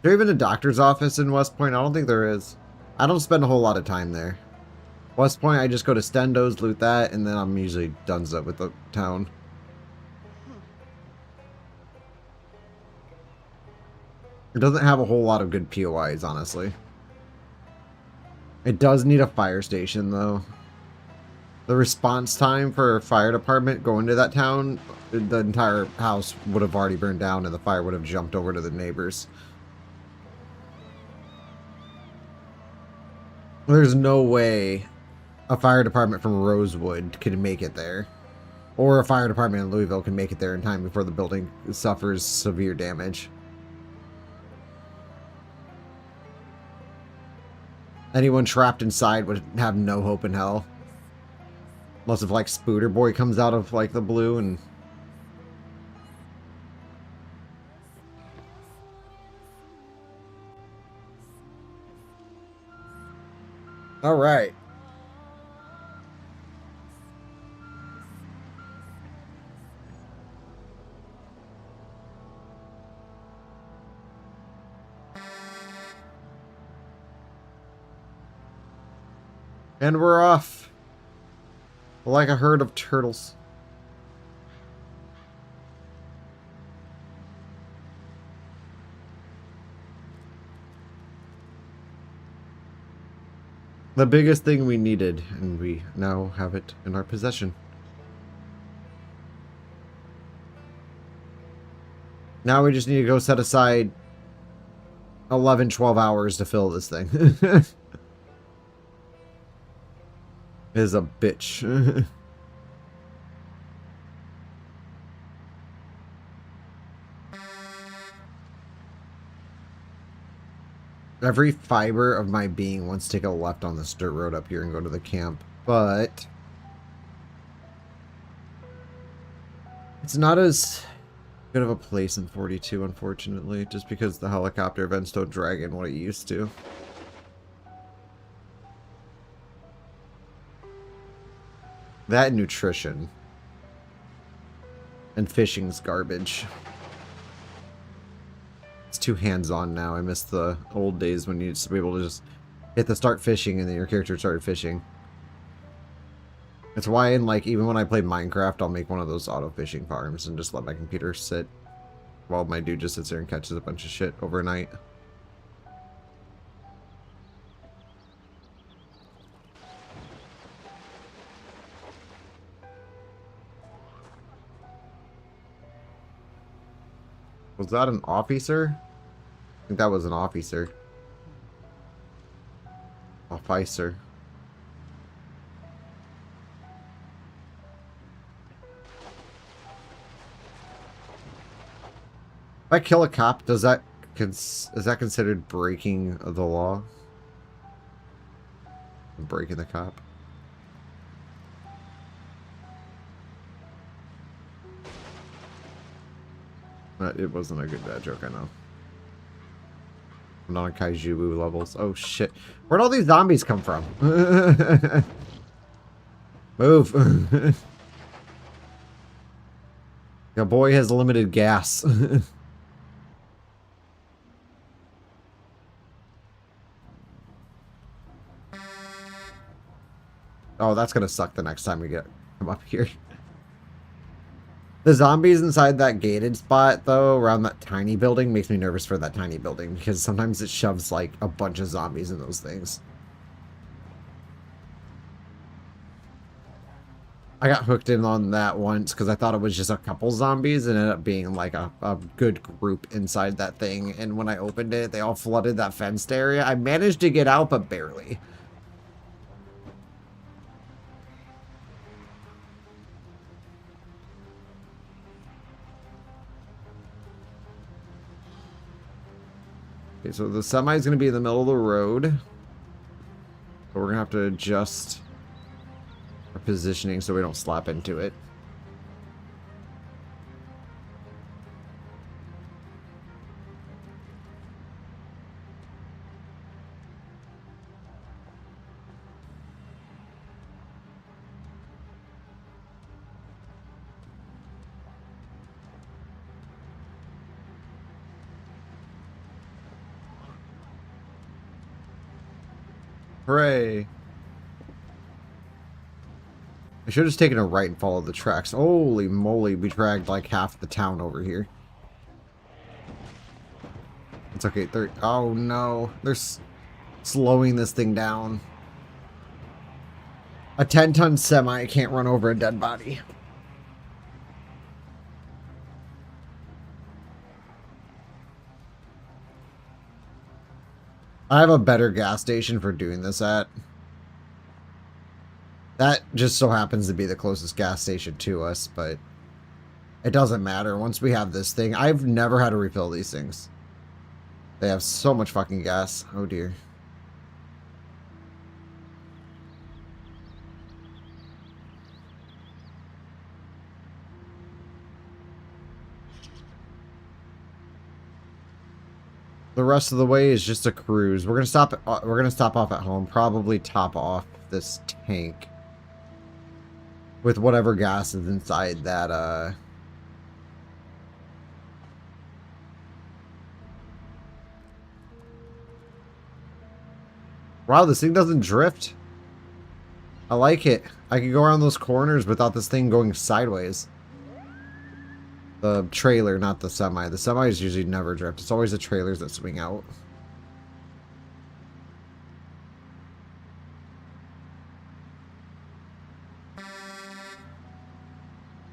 there even a doctor's office in West Point? I don't think there is. I don't spend a whole lot of time there. West Point, I just go to Stendo's, loot that, and then I'm usually donezo with the town. It doesn't have a whole lot of good POIs, honestly. It does need a fire station, though. The response time for a fire department going to that town, the entire house would have already burned down and the fire would have jumped over to the neighbors. There's no way a fire department from Rosewood could make it there. Or a fire department in Louisville can make it there in time before the building suffers severe damage. Anyone trapped inside would have no hope in hell. Unless if, like, Spooter Boy comes out of, like, the blue and... Alright. And we're off. Like a herd of turtles. The biggest thing we needed, and we now have it in our possession. Now we just need to go set aside 11, 12 hours to fill this thing. Is a bitch. Every fiber of my being wants to take a left on this dirt road up here and go to the camp, but it's not as good of a place in 42, unfortunately, just because the helicopter events don't drag in what it used to. That and nutrition. And fishing's garbage. It's too hands-on now. I miss the old days when you used to be able to just hit the start fishing and then your character started fishing. That's why in, like, even when I play Minecraft, I'll make one of those auto fishing farms and just let my computer sit while my dude just sits there and catches a bunch of shit overnight. Was that an officer? I think that was an officer. Officer. If I kill a cop, is that considered breaking the law? Breaking the cop? It wasn't a good bad joke, I know. I'm not on Kaiju levels. Oh shit. Where'd all these zombies come from? Move. Your boy has limited gas. Oh, that's gonna suck the next time we come up here. The zombies inside that gated spot, though, around that tiny building, makes me nervous for that tiny building, because sometimes it shoves, like, a bunch of zombies in those things. I got hooked in on that once, because I thought it was just a couple zombies, and it ended up being, like, a good group inside that thing, and when I opened it, they all flooded that fenced area. I managed to get out, but barely. Okay, so the semi is going to be in the middle of the road. So we're going to have to adjust our positioning so we don't slap into it. Hooray! I should have just taken a right and followed the tracks. Holy moly, we dragged like half the town over here. It's okay. Oh no, they're slowing this thing down. A 10-ton semi can't run over a dead body. I have a better gas station for doing this at. That just so happens to be the closest gas station to us, but it doesn't matter. Once we have this thing, I've never had to refill these things. They have so much fucking gas. Oh dear. The rest of the way is just a cruise. We're gonna stop. We're gonna stop off at home. Probably top off this tank with whatever gas is inside that. Wow, this thing doesn't drift. I like it. I can go around those corners without this thing going sideways. The trailer, not the semi. The semis usually never drift. It's always the trailers that swing out.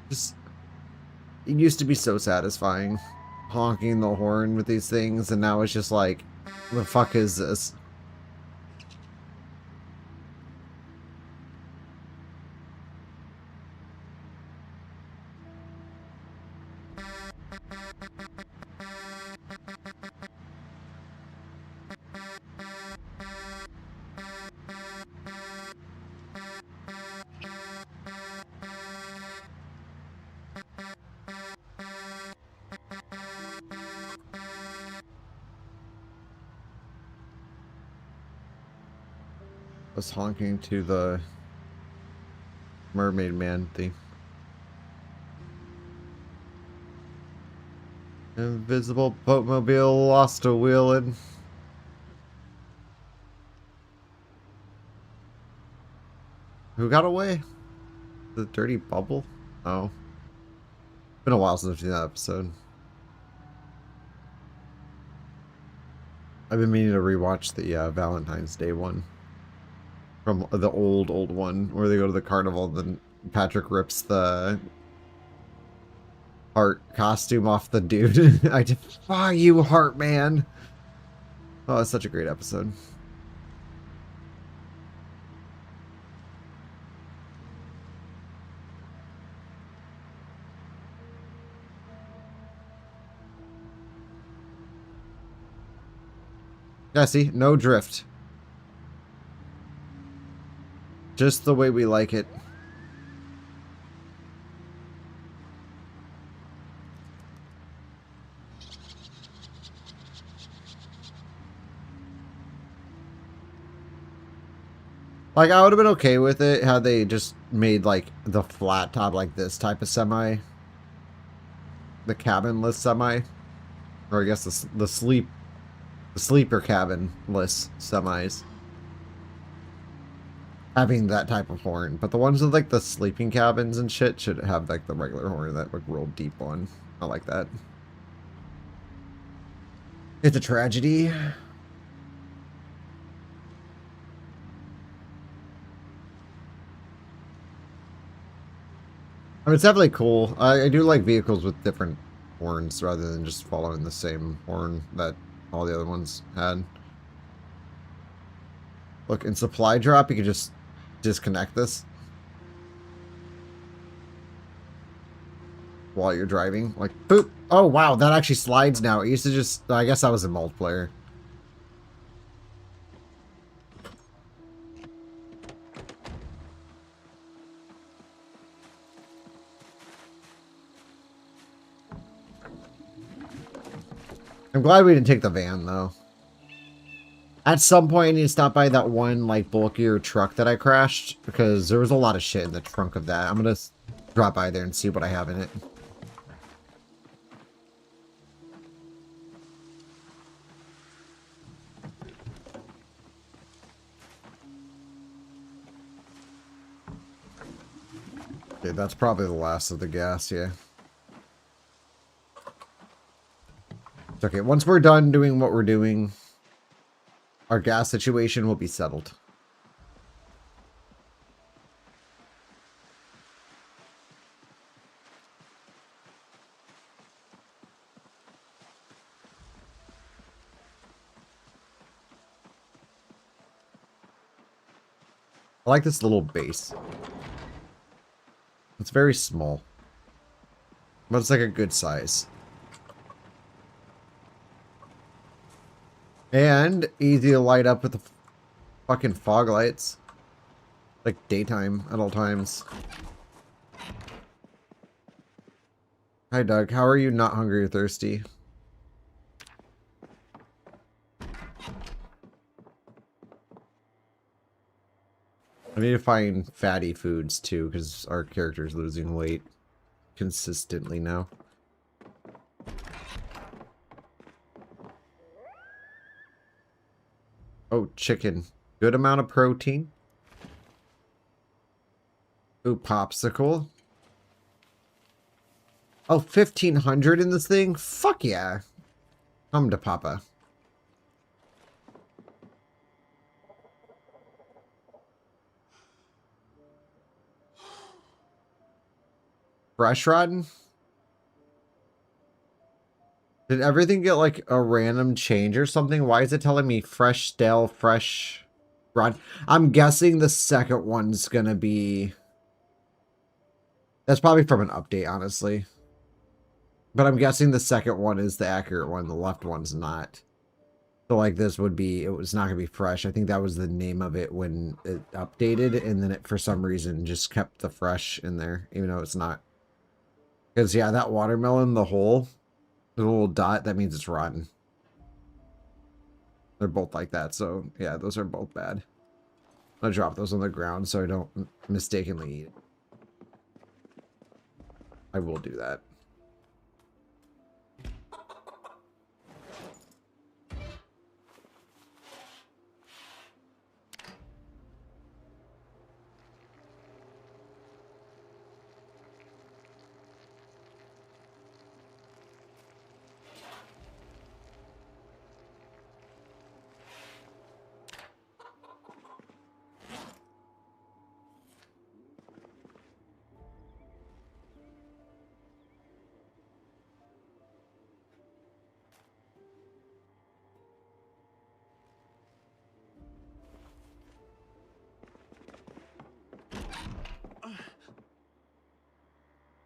Just, it used to be so satisfying honking the horn with these things, and now it's just like, the fuck is this? Was honking to the Mermaid Man thing. Invisible boatmobile lost a wheelin'. Who got away? The dirty bubble? Oh. Been a while since I've seen that episode. I've been meaning to rewatch the Valentine's Day one. From the old one, where they go to the carnival, then Patrick rips the heart costume off the dude. I defy you, Heart Man. Oh, it's such a great episode. Yeah, see? No drift. Just the way we like it. Like, I would have been okay with it had they just made, like, the flat top, like this type of semi. The cabinless semi. Or I guess the sleeper cabinless semis. Having that type of horn, but the ones with like the sleeping cabins and shit should have like the regular horn that would roll deep on. I like that. It's a tragedy. I mean, it's definitely cool. I do like vehicles with different horns rather than just following the same horn that all the other ones had. Look, in supply drop, you can just disconnect this while you're driving. Like, boop. Oh, wow, that actually slides now. It used to just... I guess that was in multiplayer. I'm glad we didn't take the van, though. At some point, I need to stop by that one, like, bulkier truck that I crashed, because there was a lot of shit in the trunk of that. I'm gonna drop by there and see what I have in it. Okay, that's probably the last of the gas, yeah. It's okay. Once we're done doing what we're doing, our gas situation will be settled. I like this little base. It's very small, but it's like a good size. And easy to light up with the fucking fog lights. Like daytime at all times. Hi Doug, how are you not hungry or thirsty? I need to find fatty foods too, because our character's losing weight consistently now. Oh, chicken. Good amount of protein. Ooh, popsicle. Oh, 1,500 in this thing? Fuck yeah. Come to Papa. Fresh rotten? Did everything get like a random change or something? Why is it telling me fresh, stale, fresh, rotten? I'm guessing the second one's gonna be... That's probably from an update, honestly. But I'm guessing the second one is the accurate one. The left one's not. So like this would be... It was not gonna be fresh. I think that was the name of it when it updated. And then it, for some reason, just kept the fresh in there. Even though it's not. Because, yeah, that watermelon, the hole, the little dot, that means it's rotten. They're both like that, so, yeah, those are both bad. I'm gonna drop those on the ground so I don't mistakenly eat it. I will do that.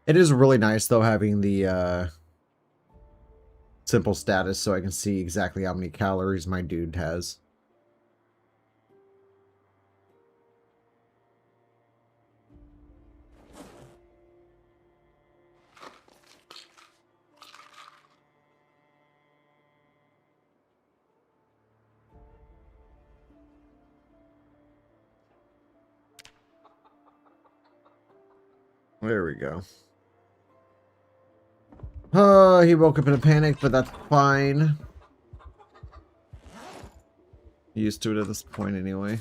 It is really nice, though, having the simple status so I can see exactly how many calories my dude has. There we go. Oh, he woke up in a panic, but that's fine. Used to it at this point anyway.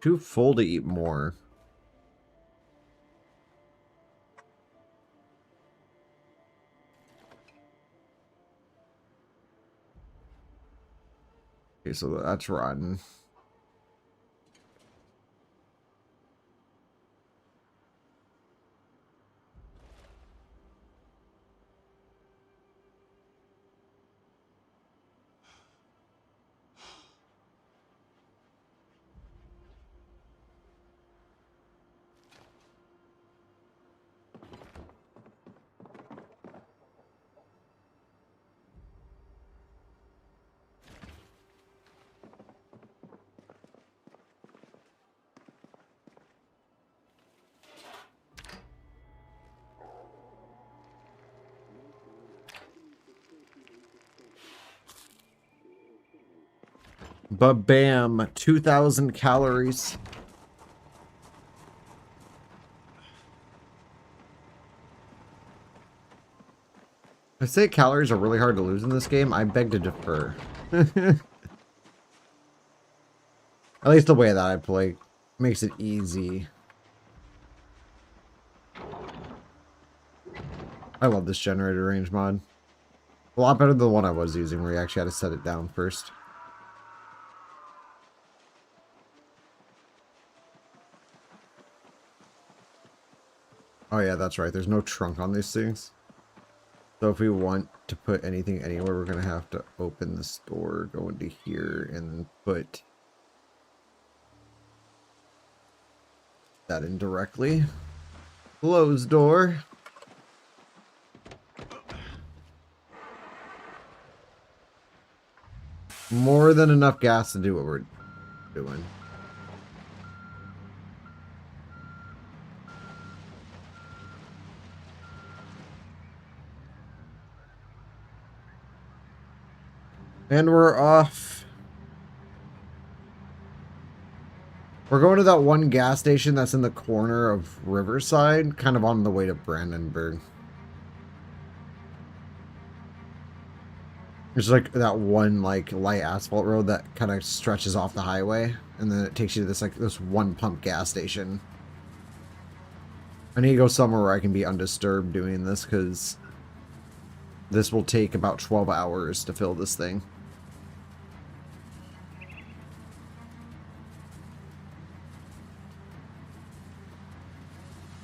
Too full to eat more. Okay, so that's rotten. But bam, 2,000 calories. I say calories are really hard to lose in this game. I beg to differ. At least the way that I play makes it easy. I love this generator range mod. A lot better than the one I was using where you actually had to set it down first. Oh yeah, that's right. There's no trunk on these things. So if we want to put anything anywhere, we're going to have to open this door, go into here, and then put that in directly. Close door. More than enough gas to do what we're doing. And we're off. We're going to that one gas station that's in the corner of Riverside, kind of on the way to Brandenburg. There's like that one like light asphalt road that kind of stretches off the highway, and then it takes you to this one pump gas station. I need to go somewhere where I can be undisturbed doing this, because this will take about 12 hours to fill this thing.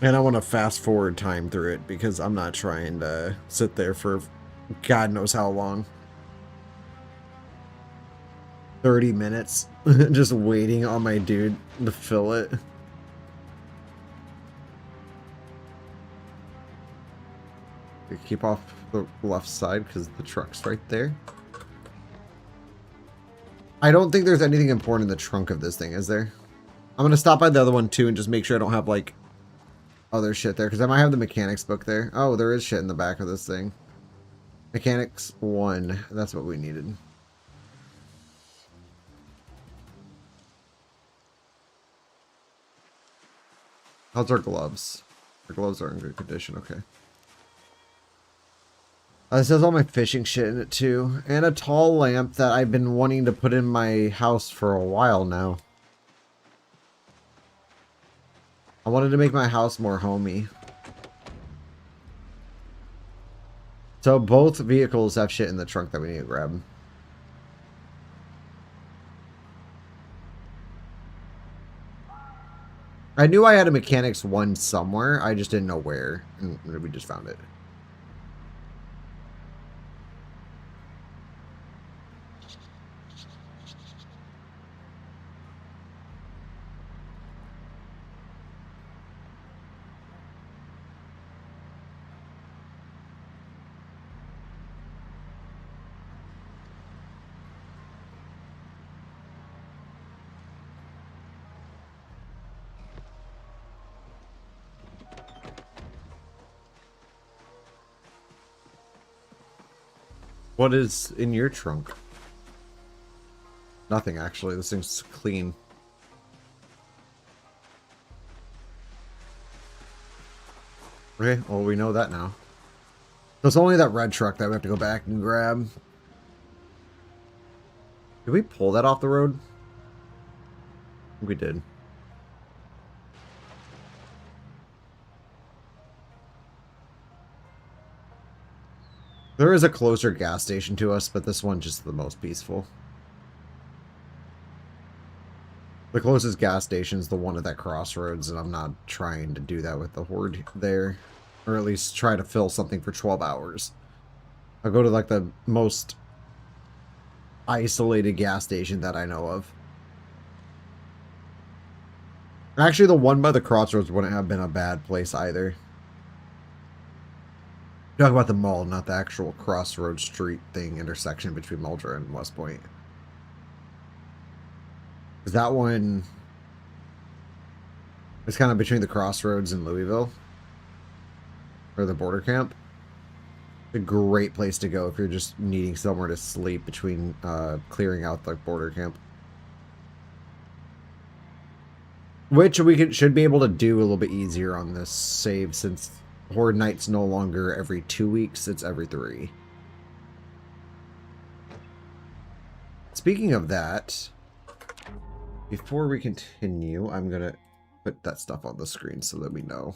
And I want to fast forward time through it because I'm not trying to sit there for God knows how long. 30 minutes just waiting on my dude to fill it. Keep off the left side because the truck's right there. I don't think there's anything important in the trunk of this thing, is there? I'm going to stop by the other one too and just make sure I don't have like other shit there, because I might have the mechanics book there. Oh, there is shit in the back of this thing. Mechanics 1. That's what we needed. How's our gloves? Our gloves are in good condition. Okay. This has all my fishing shit in it too. And a tall lamp that I've been wanting to put in my house for a while now. I wanted to make my house more homey. So both vehicles have shit in the trunk that we need to grab. I knew I had a mechanics 1 somewhere. I just didn't know where. And we just found it. What is in your trunk? Nothing, actually. This thing's clean. Okay, well, we know that now. So it's only that red truck that we have to go back and grab. Did we pull that off the road? I think we did. There is a closer gas station to us, but this one's just the most peaceful. The closest gas station is the one at that crossroads, and I'm not trying to do that with the horde there. Or at least try to fill something for 12 hours. I'll go to like the most isolated gas station that I know of. Actually, the one by the crossroads wouldn't have been a bad place either. Talk about the mall, not the actual crossroads street thing intersection between Muldra and West Point. Because that one is kind of between the crossroads and Louisville. Or the border camp. It's a great place to go if you're just needing somewhere to sleep between clearing out the border camp. Which we should be able to do a little bit easier on this save, since Horde Night's no longer every 2 weeks, it's every 3. Speaking of that, Before we continue, I'm gonna put that stuff on the screen so that we know.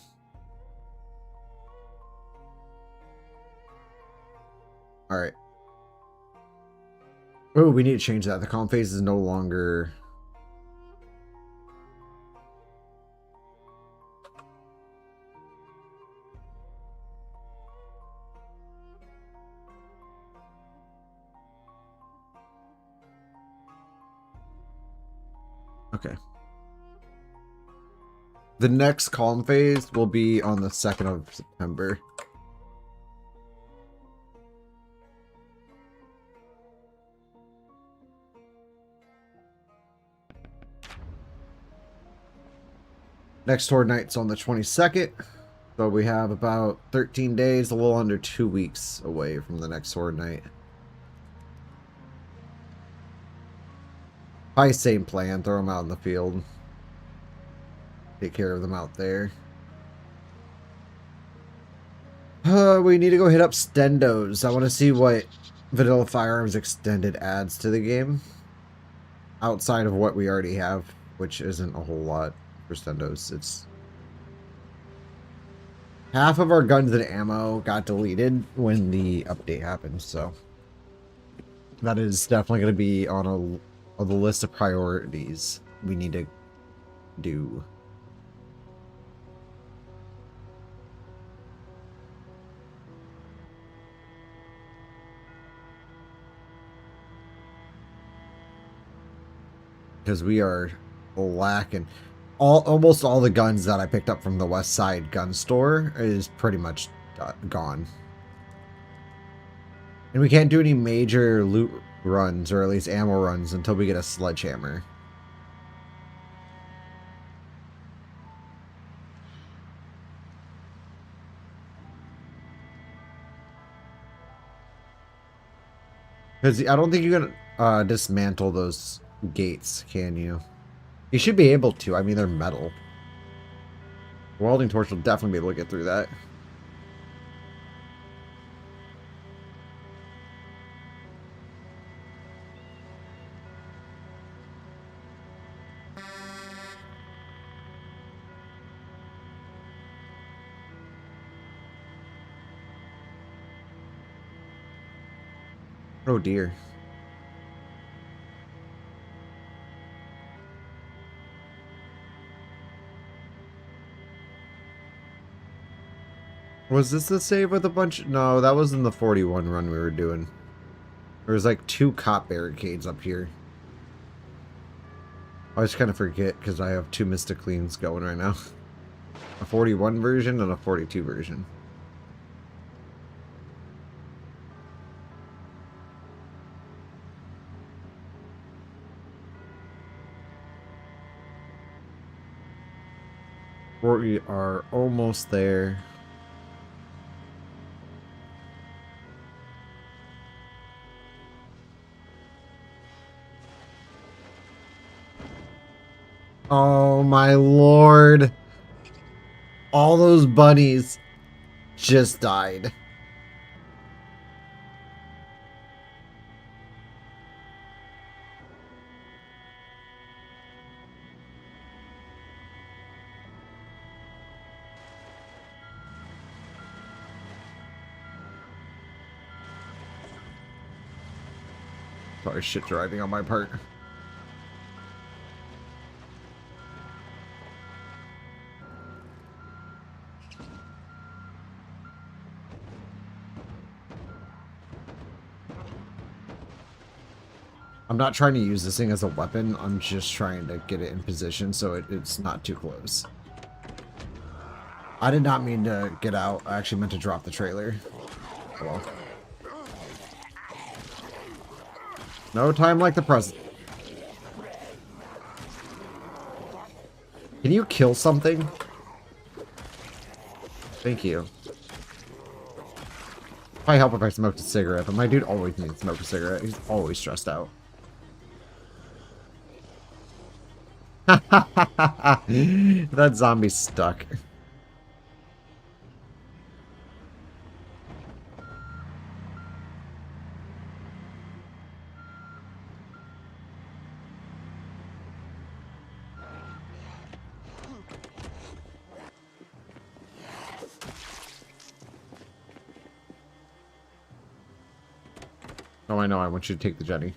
All right. Oh, we need to change that. The calm phase is no longer... Okay. The next calm phase will be on the 2nd of September. Next Horde Night's on the 22nd. So we have about 13 days, a little under 2 weeks away from the next Horde Night. Probably same plan, throw them out in the field. Take care of them out there. We need to go hit up Stendos. I want to see what Vanilla Firearms Extended adds to the game. Outside of what we already have, which isn't a whole lot for Stendos. It's... half of our guns and ammo got deleted when the update happened, so... that is definitely going to be on the list of priorities we need to do. Because we are lacking. Almost all the guns that I picked up from the West Side gun store is pretty much gone. And we can't do any major loot runs, or at least ammo runs, until we get a sledgehammer. Because I don't think you can dismantle those gates, can you? You should be able to. I mean, they're metal. Welding torch will definitely be able to get through that. Oh dear. Was this the save with a bunch? No, that was in the 41 run we were doing. There was like 2 cop barricades up here. I just kind of forget because I have 2 Mista Kleens going right now. A 41 version and a 42 version. We are almost there. Oh my lord. All those bunnies just died. Sorry, shit driving on my part. I'm not trying to use this thing as a weapon. I'm just trying to get it in position so it's not too close. I did not mean to get out. I actually meant to drop the trailer. Oh well. No time like the present. Can you kill something? Thank you. Probably help if I smoked a cigarette, but my dude always needs to smoke a cigarette. He's always stressed out. That zombie's stuck. Oh, I know. I want you to take the jetty.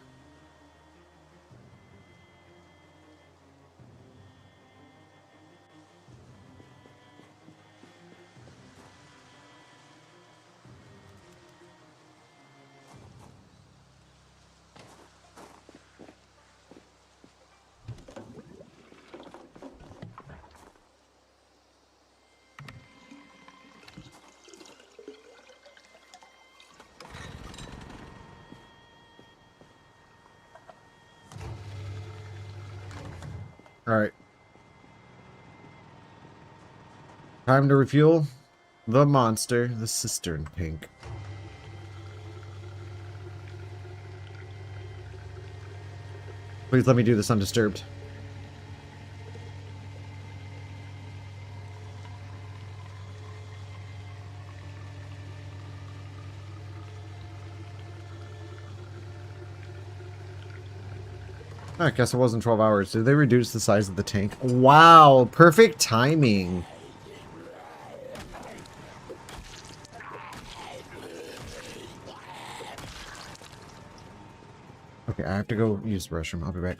All right. Time to refuel the monster, the cistern pink. Please let me do this undisturbed. I guess it wasn't 12 hours. Did they reduce the size of the tank? Wow, perfect timing. Okay, I have to go use the restroom. I'll be back.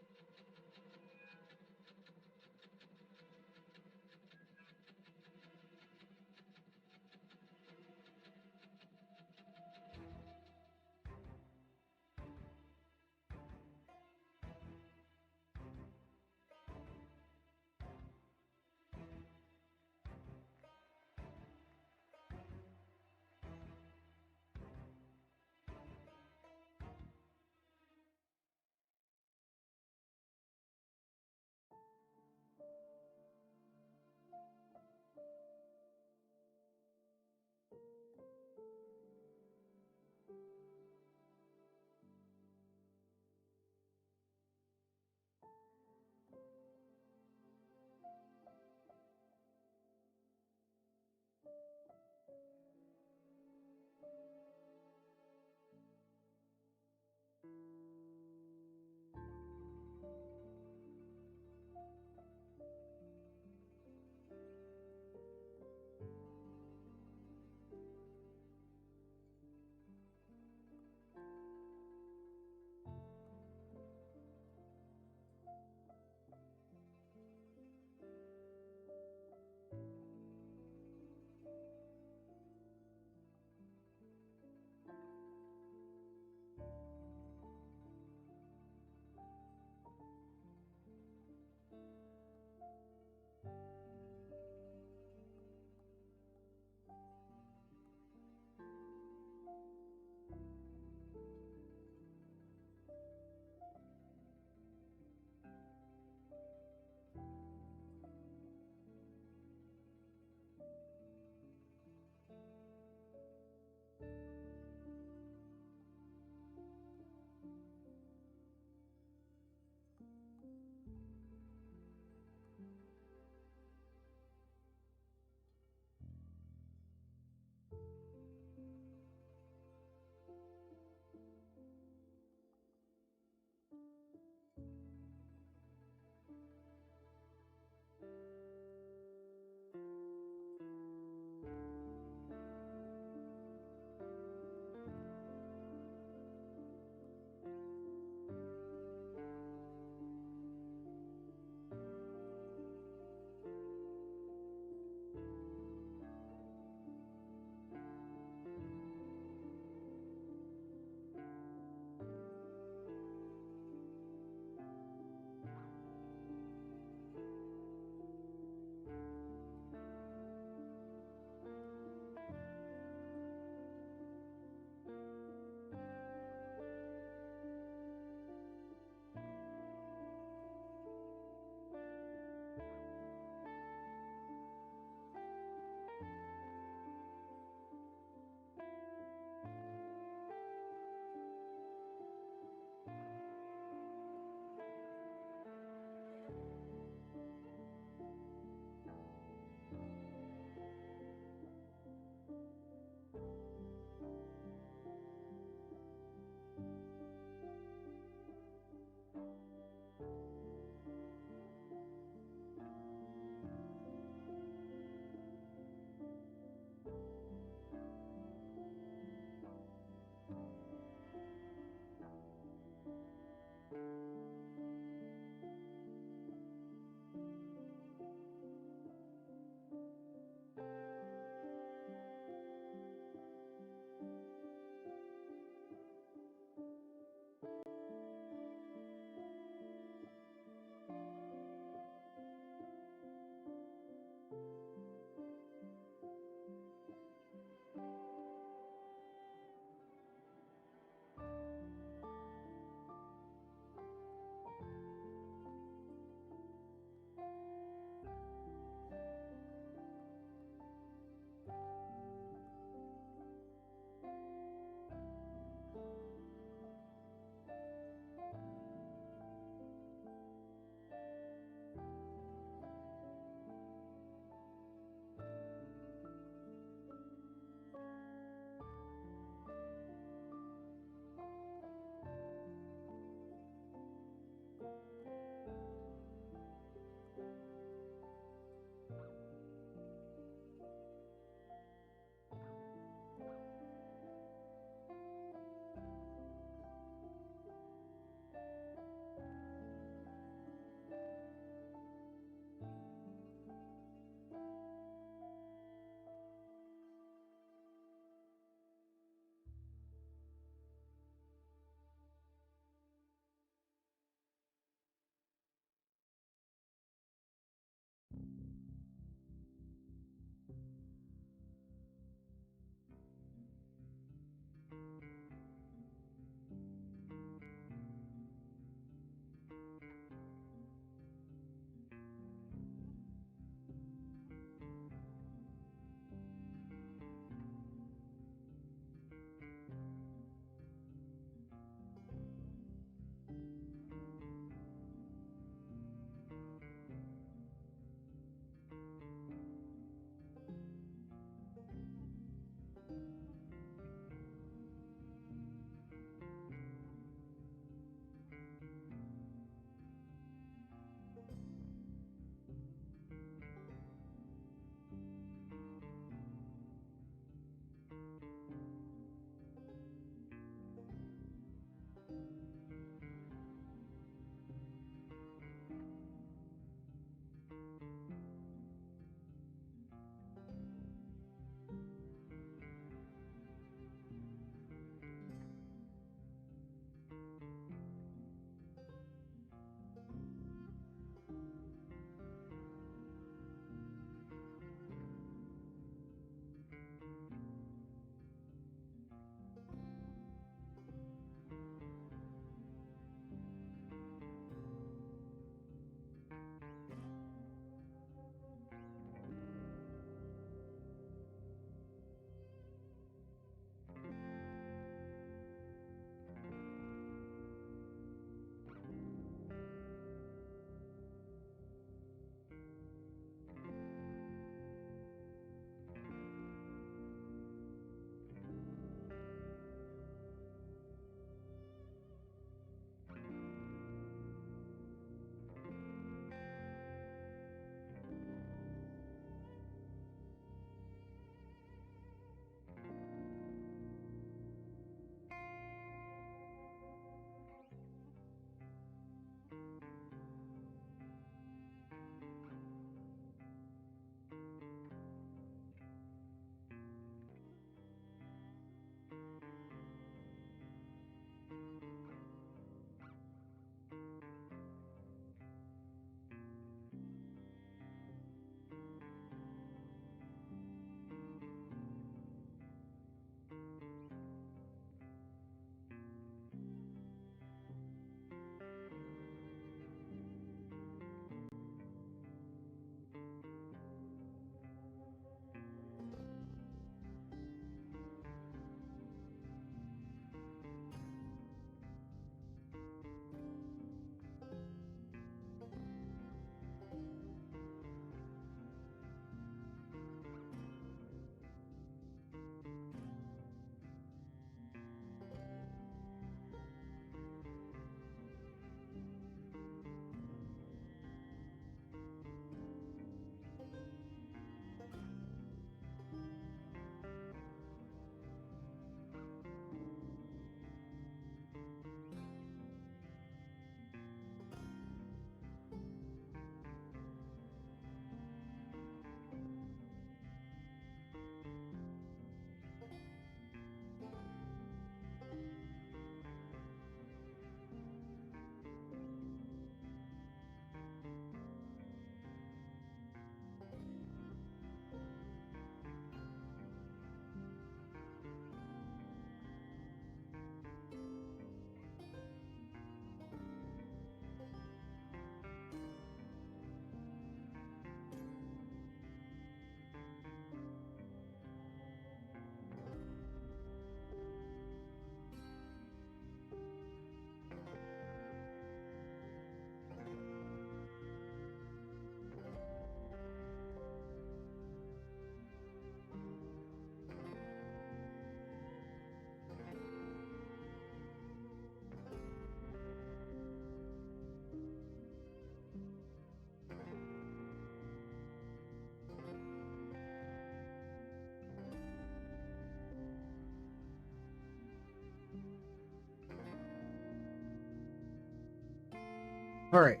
All right.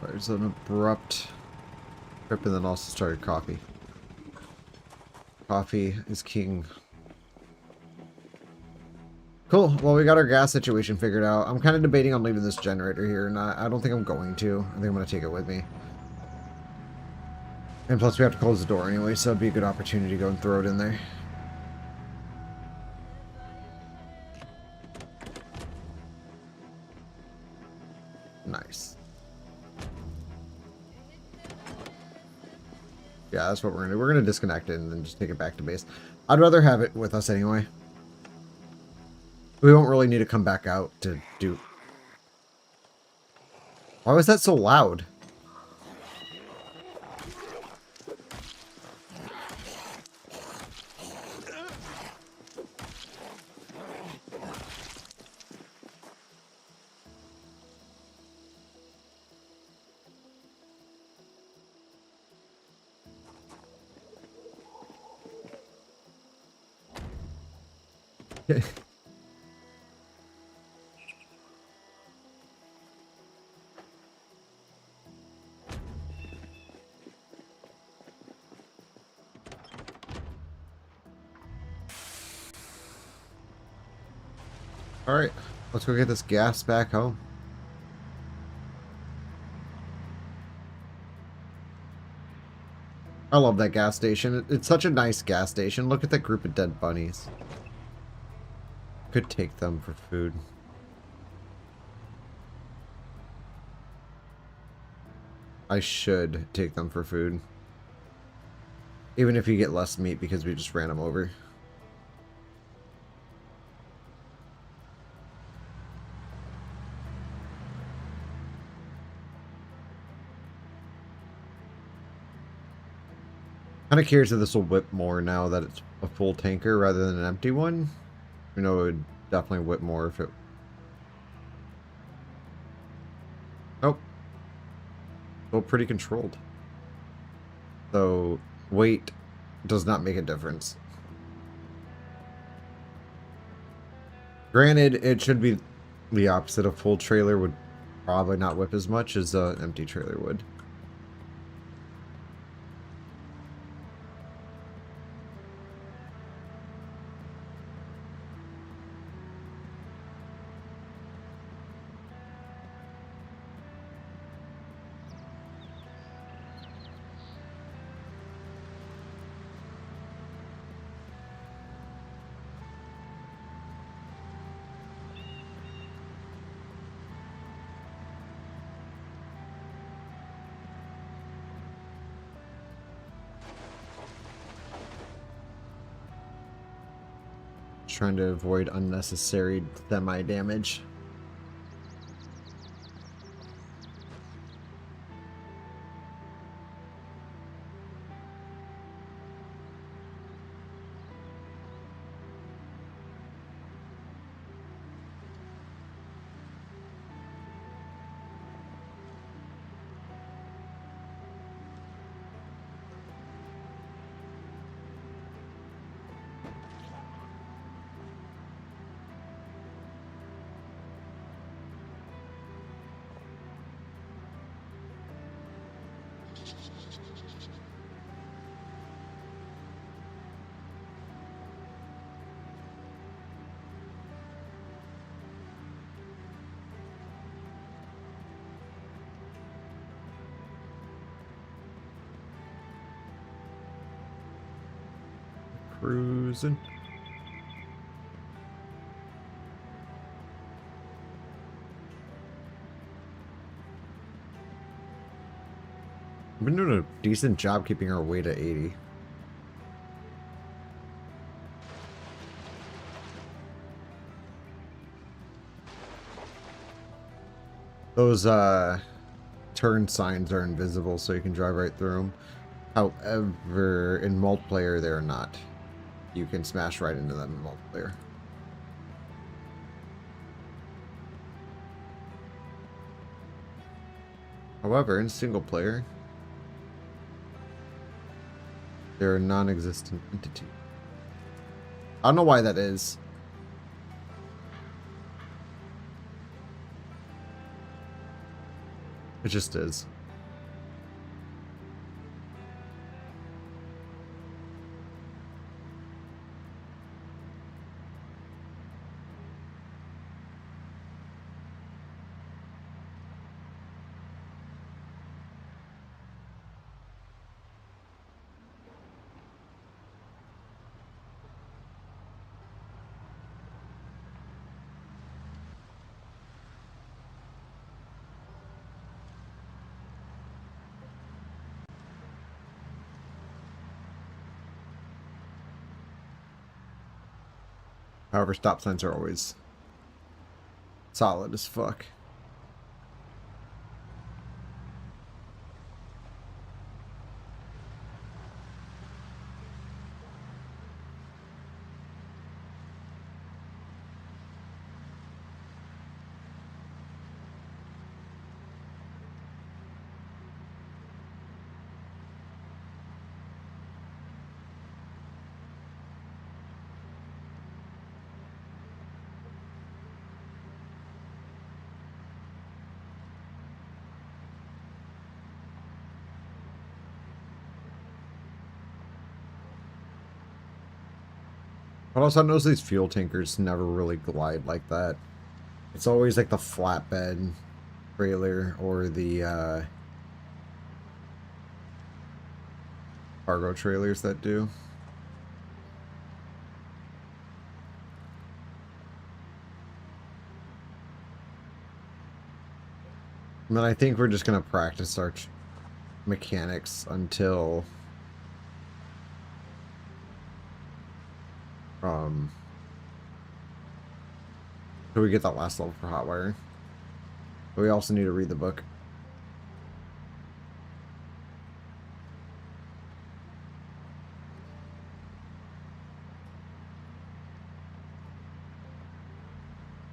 There's an abrupt trip and then also started coffee. Coffee is king. Cool. Well, we got our gas situation figured out. I'm kind of debating on leaving this generator here, and I don't think I'm going to. I think I'm going to take it with me. And plus, we have to close the door anyway, so it'd be a good opportunity to go and throw it in there. Nice. Yeah, that's what we're going to do. We're going to disconnect it and then just take it back to base. I'd rather have it with us anyway. We won't really need to come back out to do... Why was that so loud? Alright, let's go get this gas back home. I love that gas station. It's such a nice gas station. Look at that group of dead bunnies. Could take them for food. I should take them for food. Even if you get less meat because we just ran them over. Kind of curious if this will whip more now that it's a full tanker rather than an empty one. You know, it would definitely whip more if it... Oh. Still pretty controlled. So, weight does not make a difference. Granted, it should be the opposite. A full trailer would probably not whip as much as an empty trailer would. Trying to avoid unnecessary semi-damage. Cruising. We've been doing a decent job keeping our weight at 80. Those turn signs are invisible, so you can drive right through them. However, in multiplayer, they're not. You can smash right into them in multiplayer. However, in single player, they're a non-existent entity. I don't know why that is. It just is. However, stop signs are always solid as fuck. But also, I notice these fuel tankers never really glide like that. It's always like the flatbed trailer or the cargo trailers that do. And then I think we're just going to practice our mechanics until till we get that last level for hot wiring. But we also need to read the book.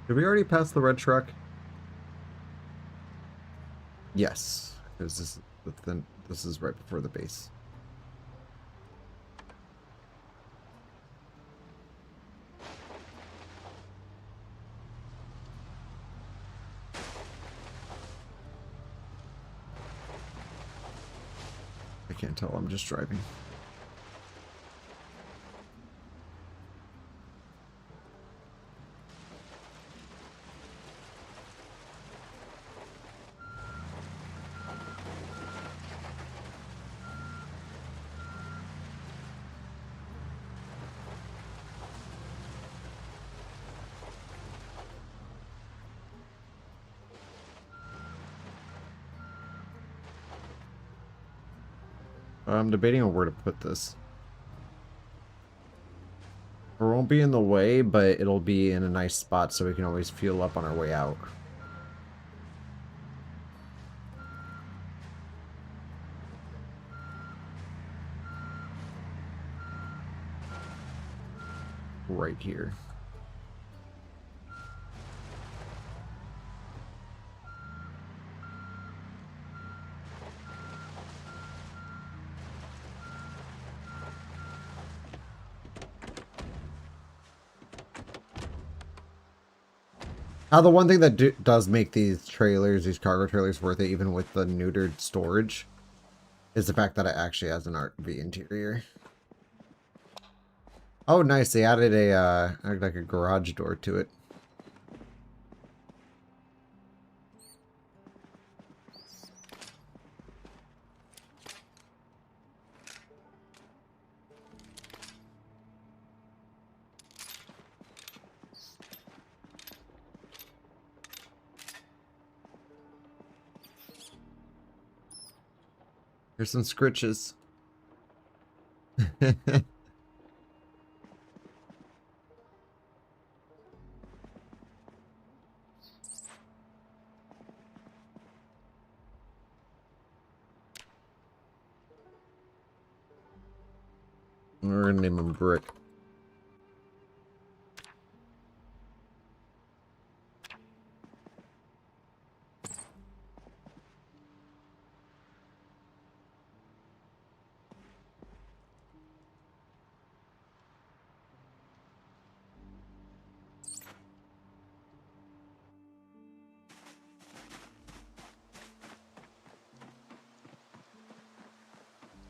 Did we already pass the red truck? Yes, because this is right before the base. I can't tell, I'm just driving. I'm debating on where to put this. It won't be in the way, but it'll be in a nice spot so we can always fuel up on our way out. Right here. Now, the one thing that does make these trailers, these cargo trailers, worth it, even with the neutered storage, is the fact that it actually has an RV interior. Oh, nice. They added a, like a garage door to it. Here's some scritches. We're gonna name him Brick.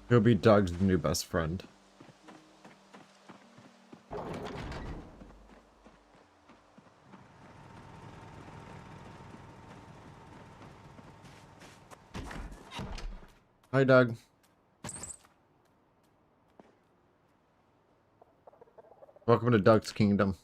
He'll be Doug's new best friend. Hi, Doug. Welcome to Doug's Kingdom.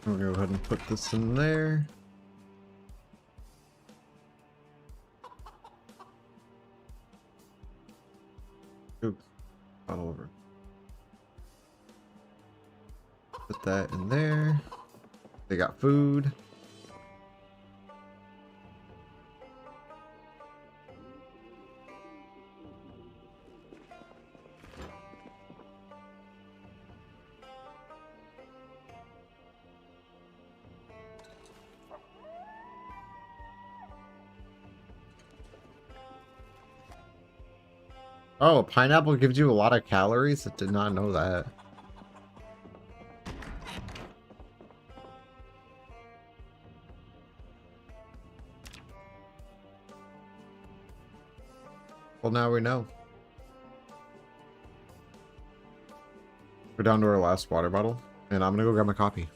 We'll go ahead and put this in there. Oops, all over. Put that in there. They got food. Oh, pineapple gives you a lot of calories? I did not know that. Well, now we know. We're down to our last water bottle, and I'm gonna go grab my copy.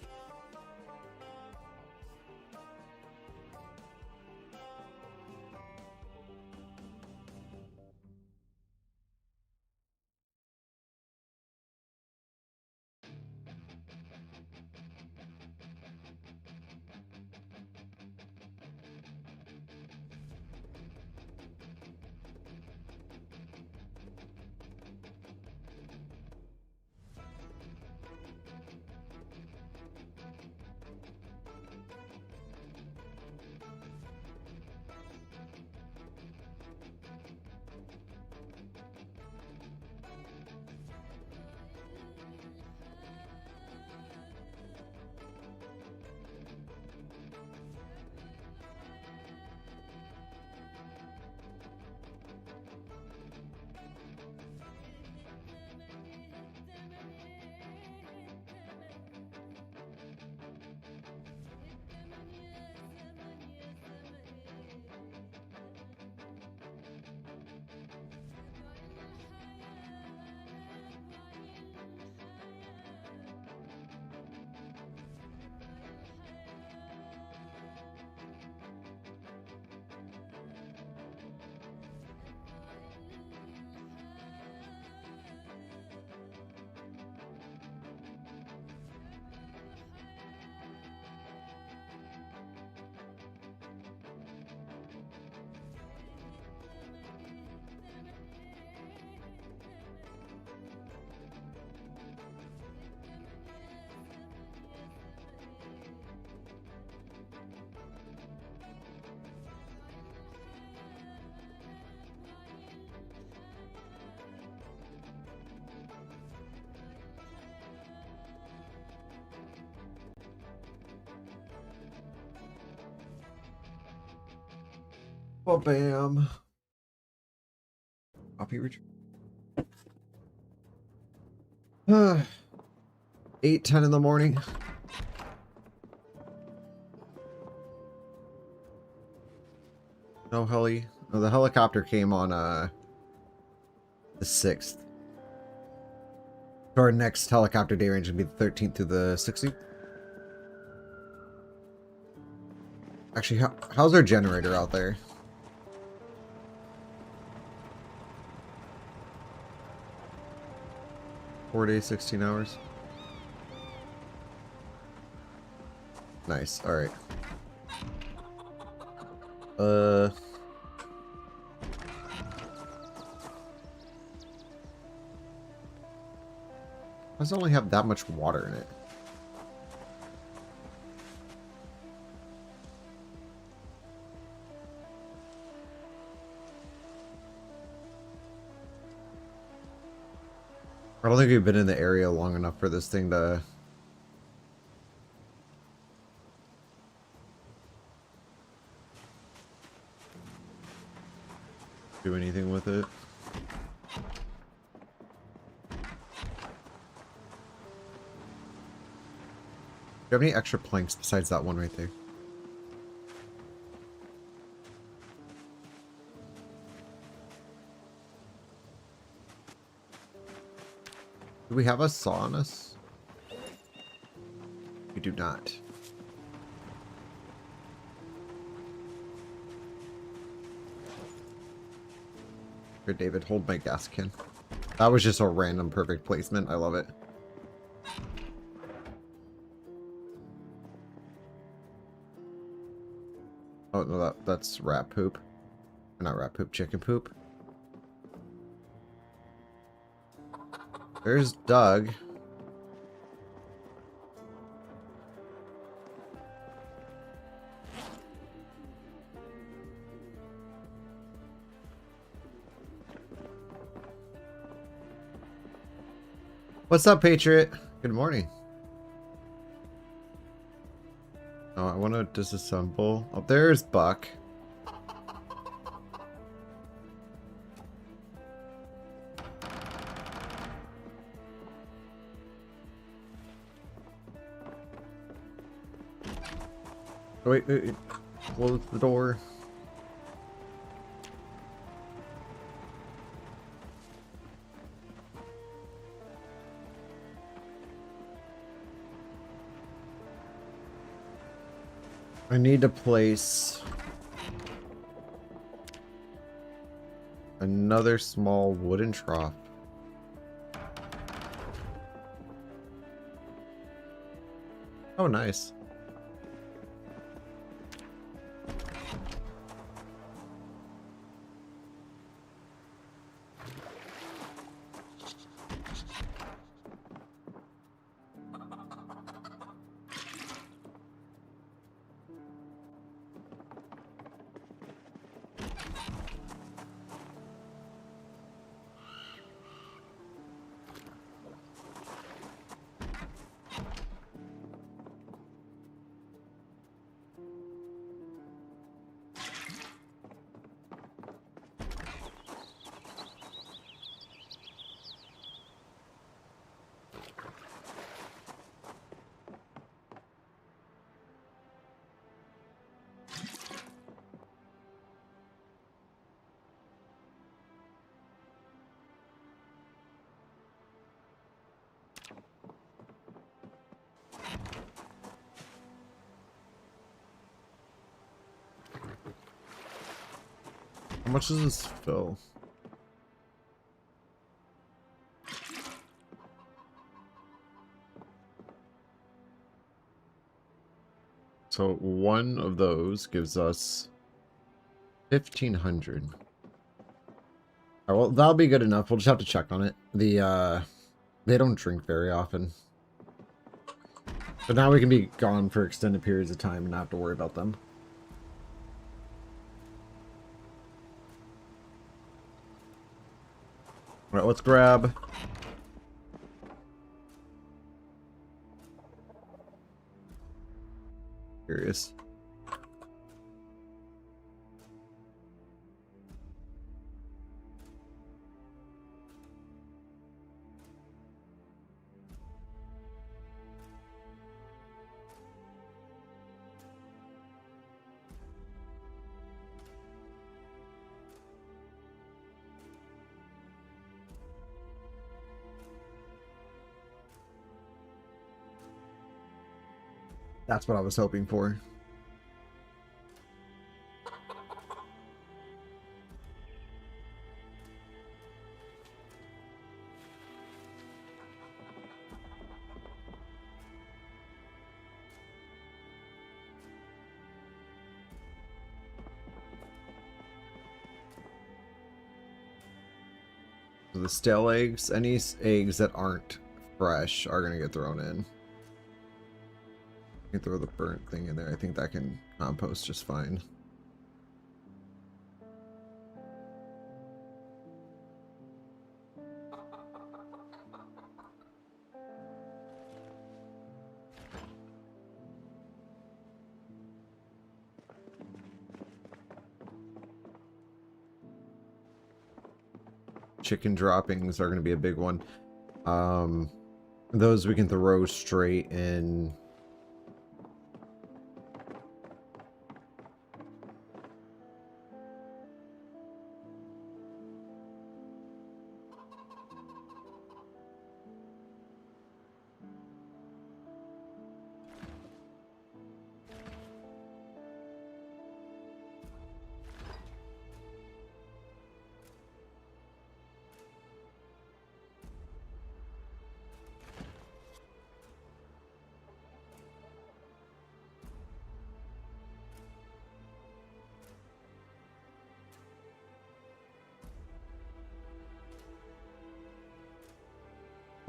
Well, bam. Copy return. 8:10 in the morning. No heli. No, the helicopter came on the 6th. So our next helicopter day range would be the 13th to the 16th. Actually, how's our generator out there? Four days, 16 hours. Nice. All right. does it only have that much water in it? I don't think we've been in the area long enough for this thing to... do anything with it. Do you have any extra planks besides that one right there? Do we have a saw on us? We do not. Here, David, hold my gas can. That was just a random perfect placement. I love it. Oh, no, that's rat poop. Not rat poop, chicken poop. There's Doug. What's up, Patriot? Good morning. Oh, I want to disassemble. Oh, there's Buck. Oh, wait, close the door. I need to place another small wooden trough. Oh, nice. How much does this fill? So one of those gives us 1,500. Oh, well, that'll be good enough. We'll just have to check on it. They don't drink very often. But now we can be gone for extended periods of time and not have to worry about them. All right, let's grab. Curious. That's what I was hoping for. The stale eggs, any eggs that aren't fresh are going to get thrown in. You can throw the burnt thing in there. I think that can compost just fine. Chicken droppings are going to be a big one. Those we can throw straight in.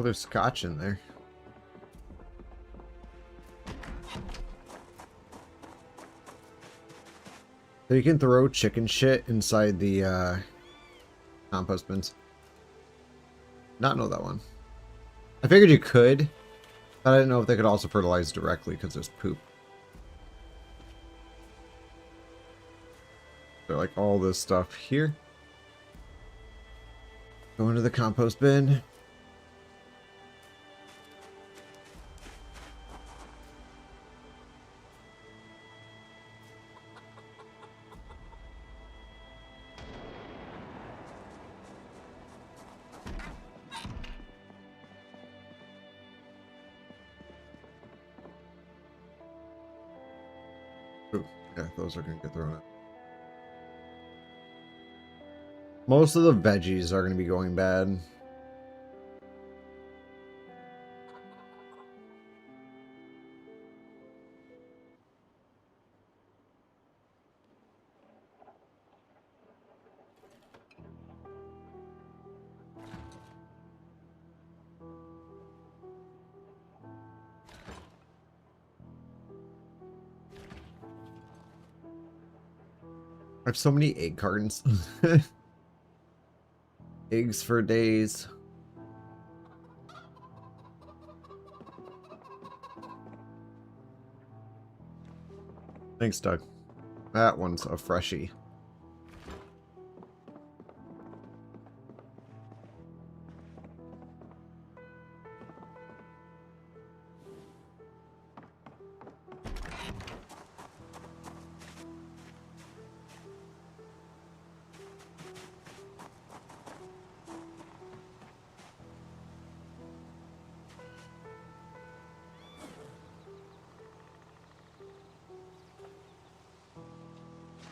Oh, there's scotch in there. So you can throw chicken shit inside the compost bins. Not know that one. I figured you could, but I didn't know if they could also fertilize directly because there's poop. So like all this stuff here. Go into the compost bin. Ooh, yeah, those are going to get thrown out. Most of the veggies are going to be going bad. I have so many egg cartons. Eggs for days. Thanks, Doug. That one's a freshie.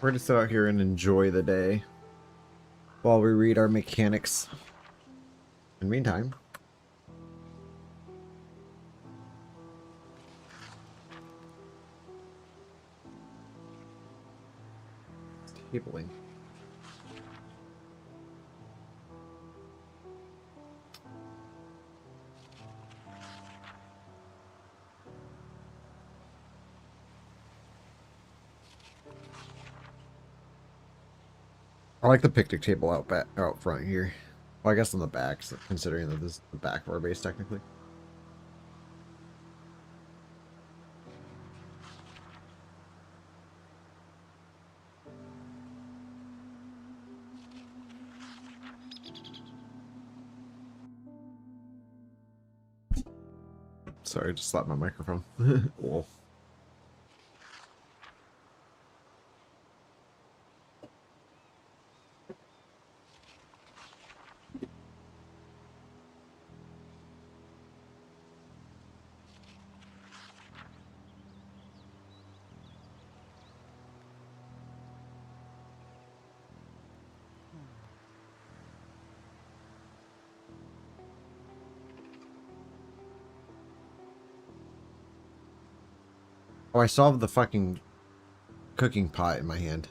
We're gonna sit out here and enjoy the day while we read our mechanics. In the meantime, tabling. I like the picnic table out front here. Well, I guess on the back, so considering that this is the back of our base technically. Sorry, I just slapped my microphone. Whoa. Oh, I still have the fucking cooking pot in my hand.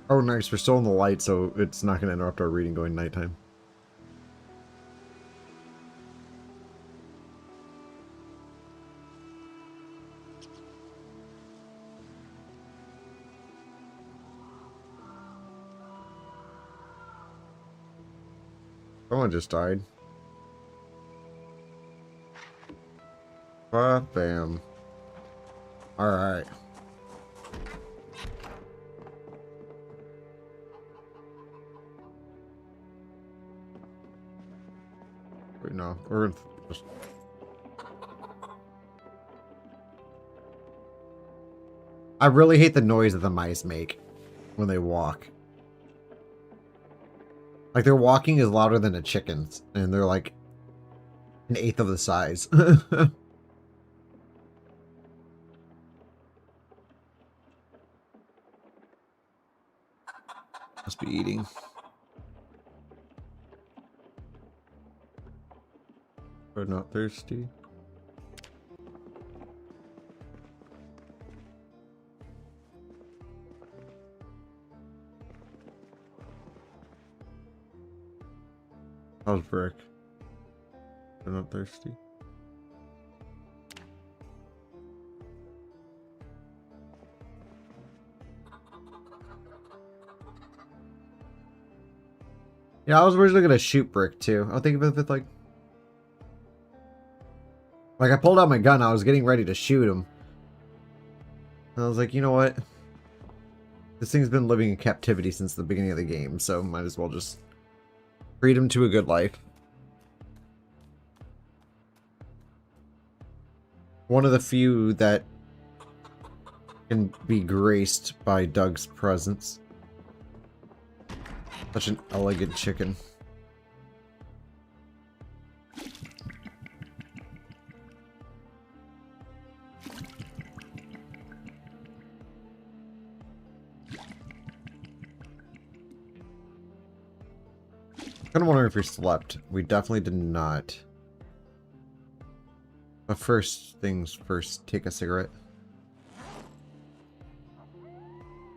Oh, nice. We're still in the light, so it's not going to interrupt our reading going nighttime. Someone just died. Bam. Alright. Wait, no. We're just... I really hate the noise that the mice make when they walk. Like, their walking is louder than a chicken's, and they're like an eighth of the size. Must be eating. We're not thirsty. How's Brick? We're not thirsty. Yeah, I was originally gonna shoot Brick too. I'll think of it like I pulled out my gun, I was getting ready to shoot him. And I was like, you know what? This thing's been living in captivity since the beginning of the game, so might as well just treat him to a good life. One of the few that can be graced by Doug's presence. Such an elegant chicken. I'm kind of wondering if we slept. We definitely did not. But first things first, take a cigarette.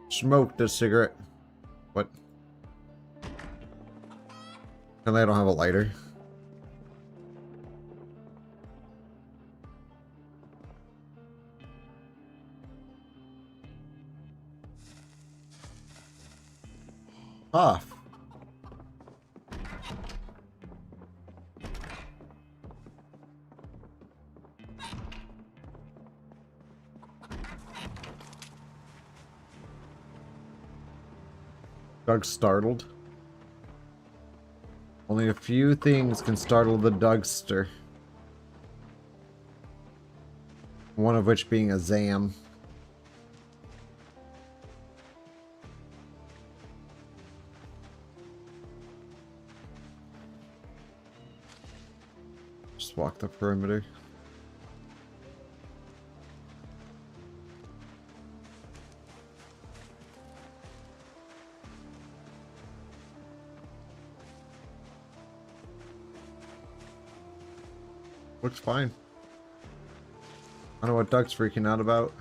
Smoke the cigarette. What? Apparently I don't have a lighter. Off. Doug's startled. Only a few things can startle the Dougster. One of which being a Zam. Just walk the perimeter. Looks fine. I don't know what Doug's freaking out about.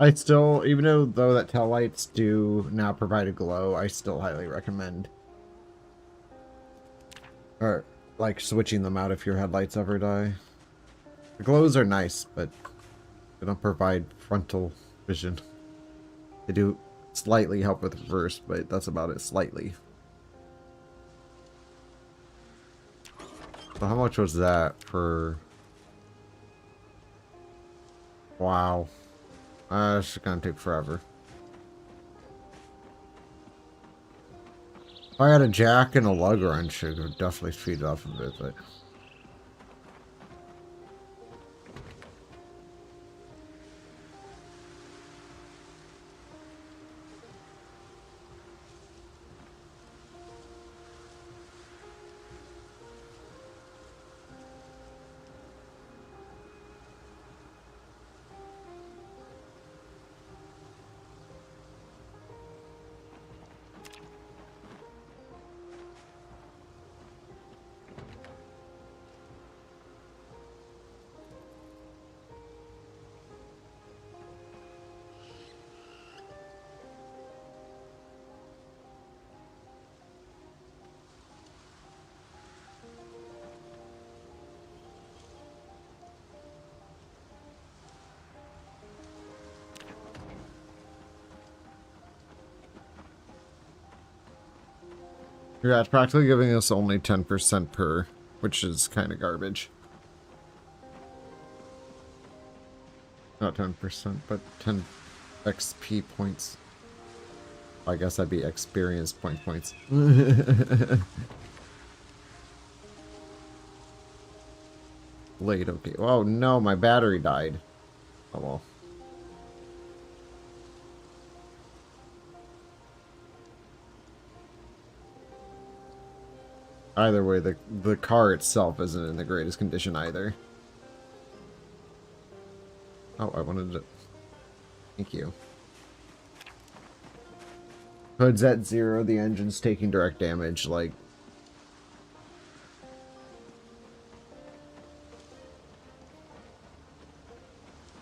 I still, even though that tail lights do now provide a glow, I still highly recommend, or like switching them out if your headlights ever die. The glows are nice, but they don't provide frontal vision. They do slightly help with reverse, but that's about it, slightly. So how much was that for? Wow. It's gonna take forever. If I had a jack and a lug wrench, it would definitely speed it up a bit, but... Yeah, it's practically giving us only 10% per, which is kind of garbage. Not 10%, but 10 XP points. I guess that'd be experience points. Late, okay. Oh no, my battery died. Oh well. Either way, the car itself isn't in the greatest condition either. Oh, I wanted to... Thank you. Hood's at 0, the engine's taking direct damage, like...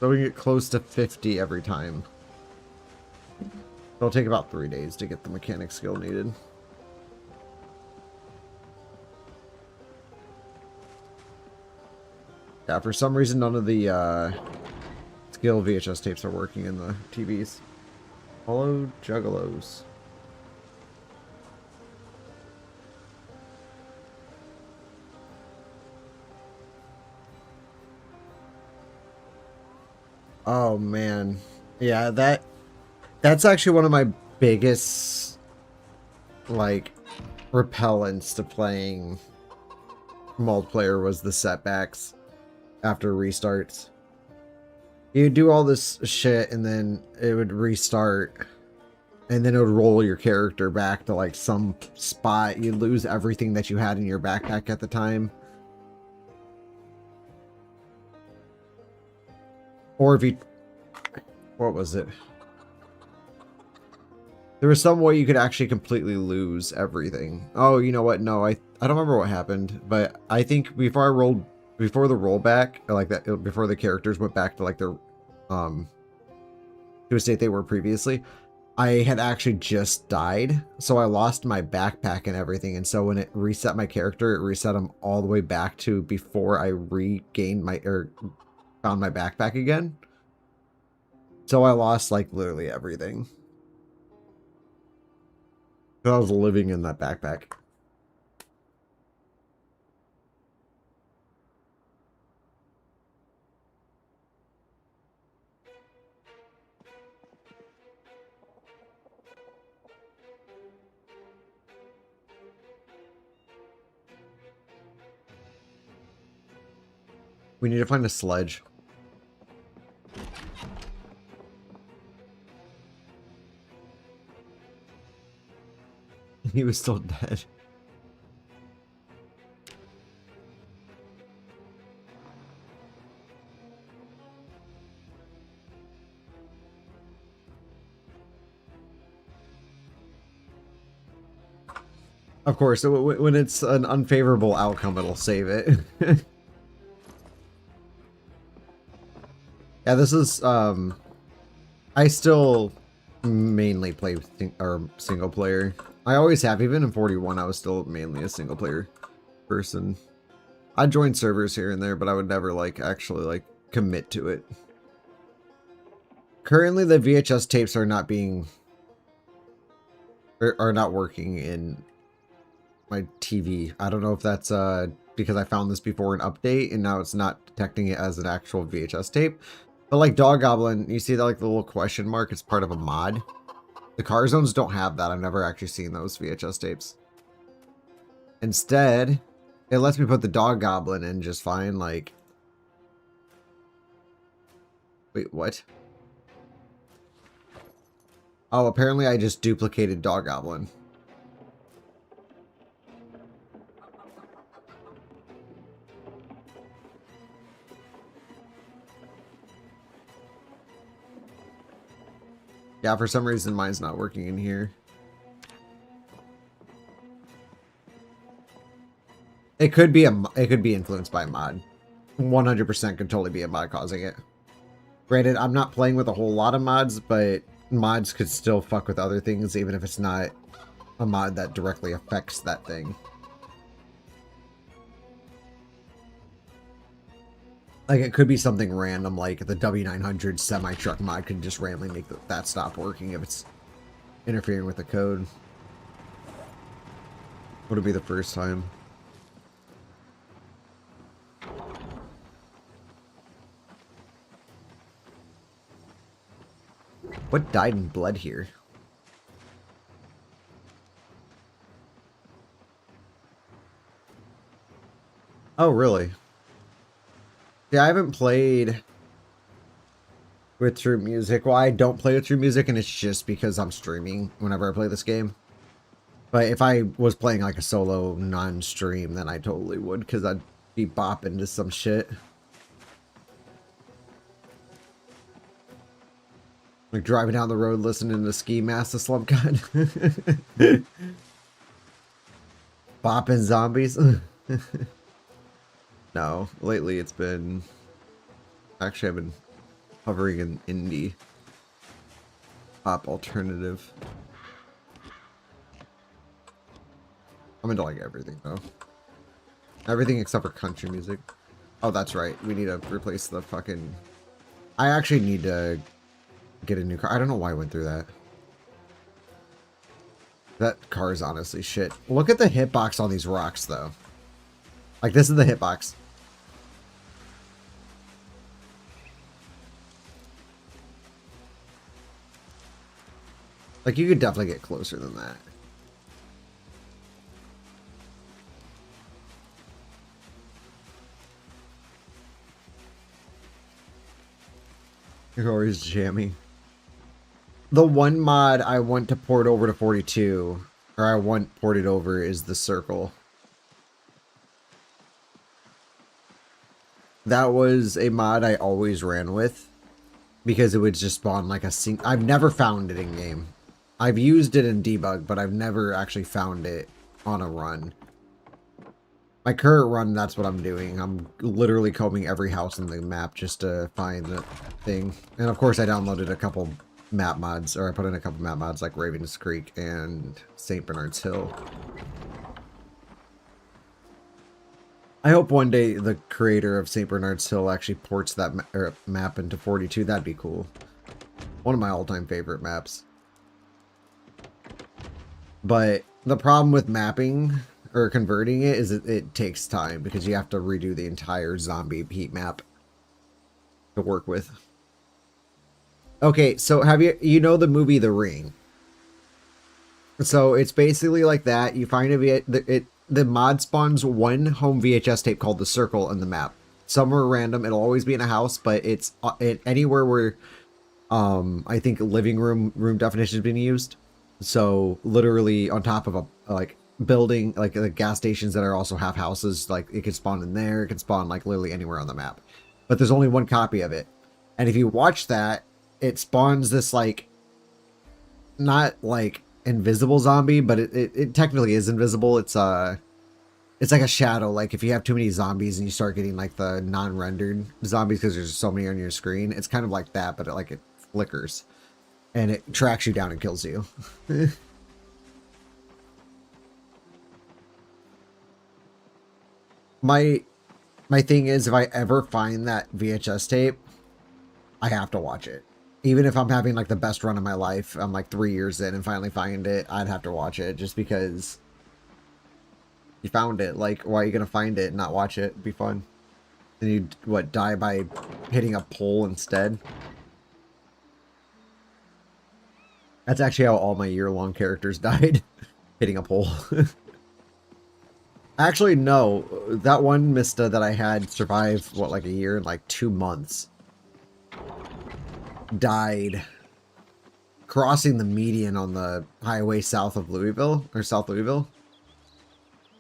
So we get close to 50 every time. It'll take about 3 days to get the mechanic skill needed. Yeah, for some reason none of the skill VHS tapes are working in the TVs. Hello, Juggalos. Oh man. Yeah, that's actually one of my biggest like repellents to playing multiplayer was the setbacks after restarts. You do all this shit and then it would restart and then it would roll your character back to like some spot. You'd lose everything that you had in your backpack at the time. Or if you... What was it? There was some way you could actually completely lose everything. Oh, you know what? No, I don't remember what happened, but I think before the rollback, or like that, before the characters went back to like their, to a state they were previously, I had actually just died, so I lost my backpack and everything, and so when it reset my character, it reset them all the way back to before I regained my, or found my backpack again. So I lost like literally everything. I was living in that backpack. We need to find a sledge. He was still dead. Of course, when it's an unfavorable outcome, it'll save it. Yeah, this is, I still mainly play single player. I always have. Even in 41, I was still mainly a single player person. I joined servers here and there, but I would never like actually like commit to it. Currently, the VHS tapes are not being are not working in my TV. I don't know if that's because I found this before an update and now it's not detecting it as an actual VHS tape. But like Dog Goblin, you see that like the little question mark, it's part of a mod. The car zones don't have that. I've never actually seen those VHS tapes. Instead, it lets me put the Dog Goblin in just fine, like... Wait, what? Oh, apparently I just duplicated Dog Goblin. Yeah, for some reason mine's not working in here. It could be influenced by a mod. 100% could totally be a mod causing it. Granted, I'm not playing with a whole lot of mods, but mods could still fuck with other things even if it's not a mod that directly affects that thing. Like, it could be something random, like the W900 semi-truck mod could just randomly make that stop working if it's interfering with the code. Would it be the first time? What died in blood here? Oh, really? Yeah, I haven't played with True Music. Well, I don't play with True Music, and it's just because I'm streaming whenever I play this game. But if I was playing like a solo non-stream, then I totally would, because I'd be bopping to some shit. Like driving down the road listening to Ski Mask the Slump God. Bopping zombies. No, lately it's been... Actually, I've been hovering in indie. Pop alternative. I'm into like everything though. Everything except for country music. Oh, that's right. We need to replace the fucking... I actually need to get a new car. I don't know why I went through that. That car is honestly shit. Look at the hitbox on these rocks though. Like, this is the hitbox. Like, you could definitely get closer than that. You're always jamming. The one mod I want to port over to 42, or I want ported over, is the circle. That was a mod I always ran with, because it would just spawn like a I've never found it in game. I've used it in debug, but I've never actually found it on a run. My current run, that's what I'm doing. I'm literally combing every house in the map just to find the thing. And of course I downloaded a couple map mods, or I put in a couple map mods like Raven's Creek and St. Bernard's Hill. I hope one day the creator of St. Bernard's Hill actually ports that map into 42. That'd be cool. One of my all-time favorite maps. But the problem with mapping or converting it is it takes time because you have to redo the entire zombie heat map to work with. Okay, so have you know the movie The Ring? So it's basically like that. You find the mod spawns one home VHS tape called The Circle in the map. Somewhere random. It'll always be in a house, but it's anywhere where I think living room definition is being used. So literally on top of a like building, like the gas stations that are also have houses, like it can spawn in there. It can spawn like literally anywhere on the map. But there's only one copy of it. And if you watch that, it spawns this like not like invisible zombie, but it technically is invisible. It's like a shadow. Like if you have too many zombies and you start getting like the non-rendered zombies because there's so many on your screen, it's kind of like that, but it flickers. And it tracks you down and kills you. My thing is, if I ever find that VHS tape, I have to watch it. Even if I'm having like the best run of my life, I'm like 3 years in and finally find it, I'd have to watch it just because you found it. Like, why are you gonna find it and not watch it? It'd be fun. Then you'd, what, die by hitting a pole instead? That's actually how all my year-long characters died. Hitting a pole. Actually, no. That one Mista that I had survive, what, like a year and like 2 months. Died crossing the median on the highway south of Louisville, or South Louisville,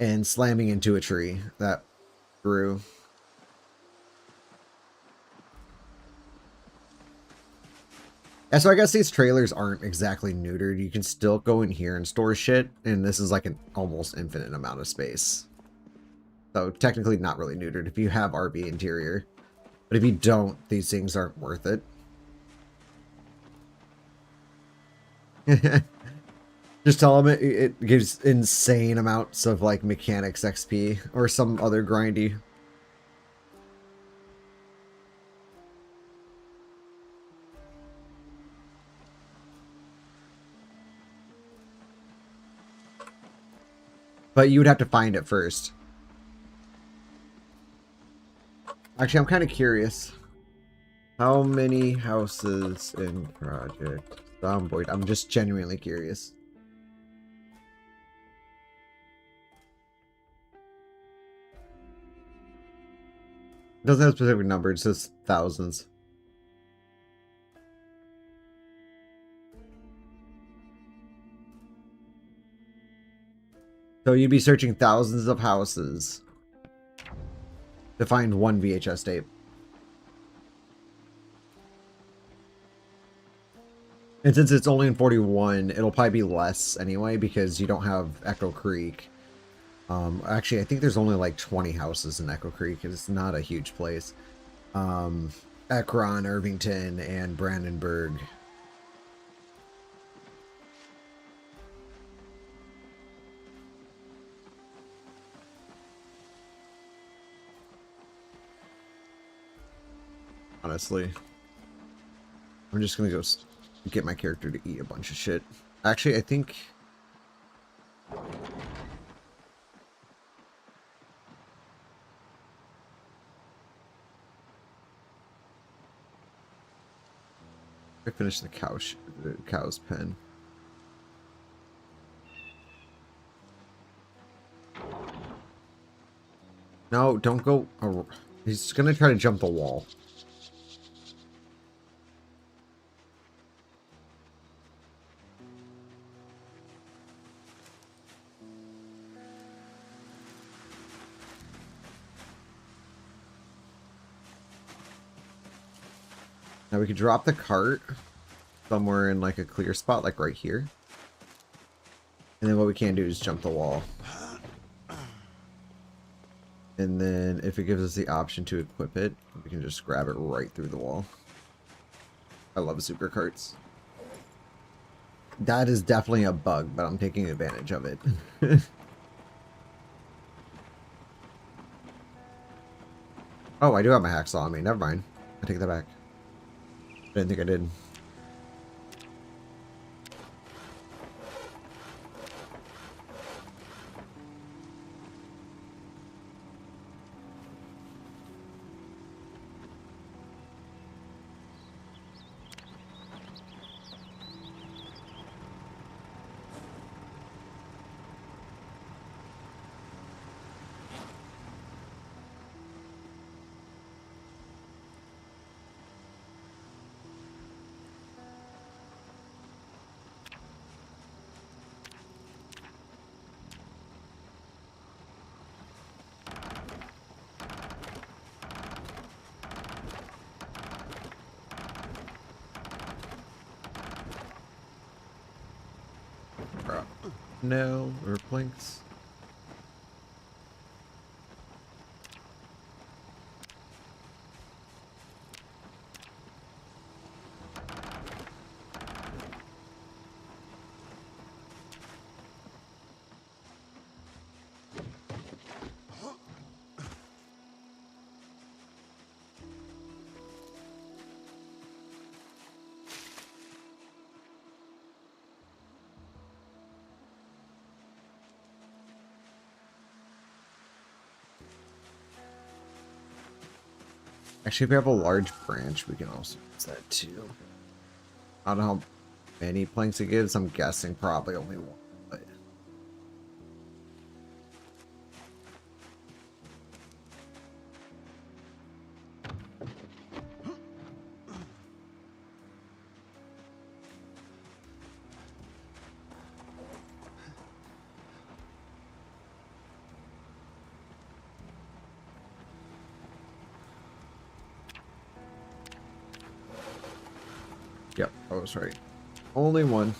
and slamming into a tree that grew. Yeah, so I guess these trailers aren't exactly neutered. You can still go in here and store shit, and this is like an almost infinite amount of space. So technically not really neutered if you have RV interior. But if you don't, these things aren't worth it. Just tell them it gives insane amounts of like mechanics XP or some other grindy. But you would have to find it first. Actually, I'm kind of curious. How many houses in Project Zomboid? I'm just genuinely curious. It doesn't have a specific number, it says thousands. So you'd be searching thousands of houses to find one VHS tape. And since it's only in 41, it'll probably be less anyway because you don't have Echo Creek. Actually, I think there's only like 20 houses in Echo Creek. It's not a huge place. Ekron, Irvington, and Brandenburg. Honestly, I'm just gonna go get my character to eat a bunch of shit. Actually, I think... I finished the cow's pen. No, don't go... He's gonna try to jump the wall. Now we could drop the cart somewhere in like a clear spot, like right here. And then what we can do is jump the wall. And then if it gives us the option to equip it, we can just grab it right through the wall. I love super carts. That is definitely a bug, but I'm taking advantage of it. Oh, I do have my hacksaw on me. Never mind. I take that back. I didn't think I did. No, or planks. Actually, if we have a large branch, we can also use that too. I don't know how many planks it gives. I'm guessing probably only one. But... Yep, I was right. Only one.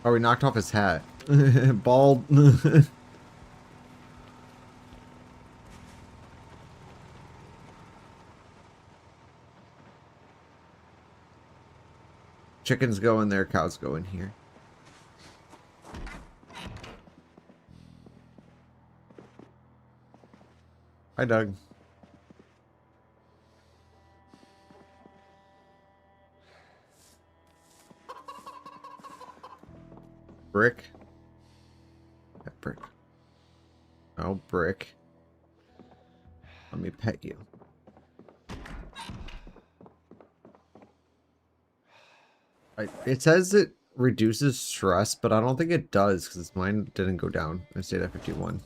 Oh, we knocked off his hat. Bald. Chickens go in there, cows go in here. Hi, Doug. Brick. Yeah, brick. Oh, brick. Let me pet you. It says it reduces stress, but I don't think it does because mine didn't go down. I stayed at 51.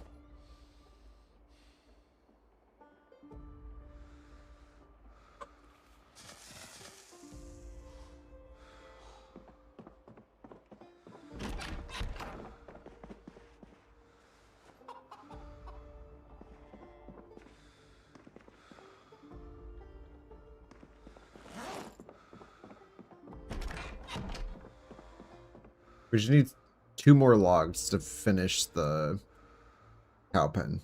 We just need 2 more logs to finish the cow pen.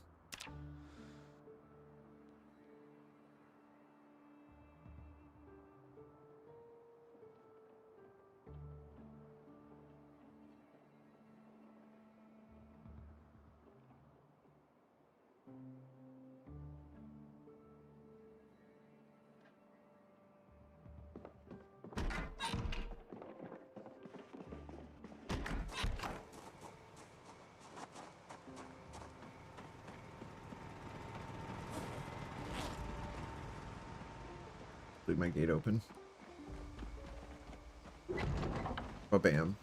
Leave my gate open. Oh, bam.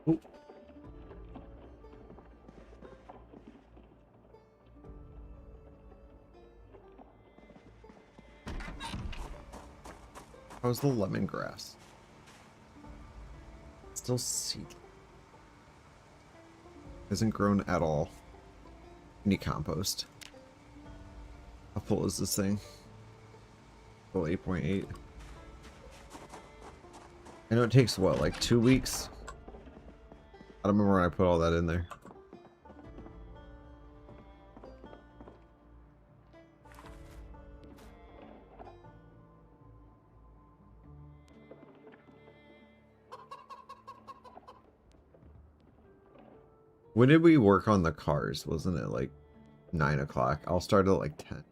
Ooh. How's the lemongrass? Still seed. Hasn't grown at all. Need compost. How full is this thing? Still 8.8. I know it takes what, like 2 weeks? I don't remember when I put all that in there. When did we work on the cars? Wasn't it like 9 o'clock? I'll start at like 10.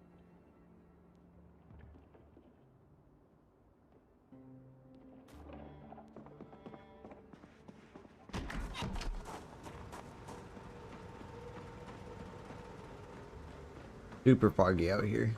Super foggy out here.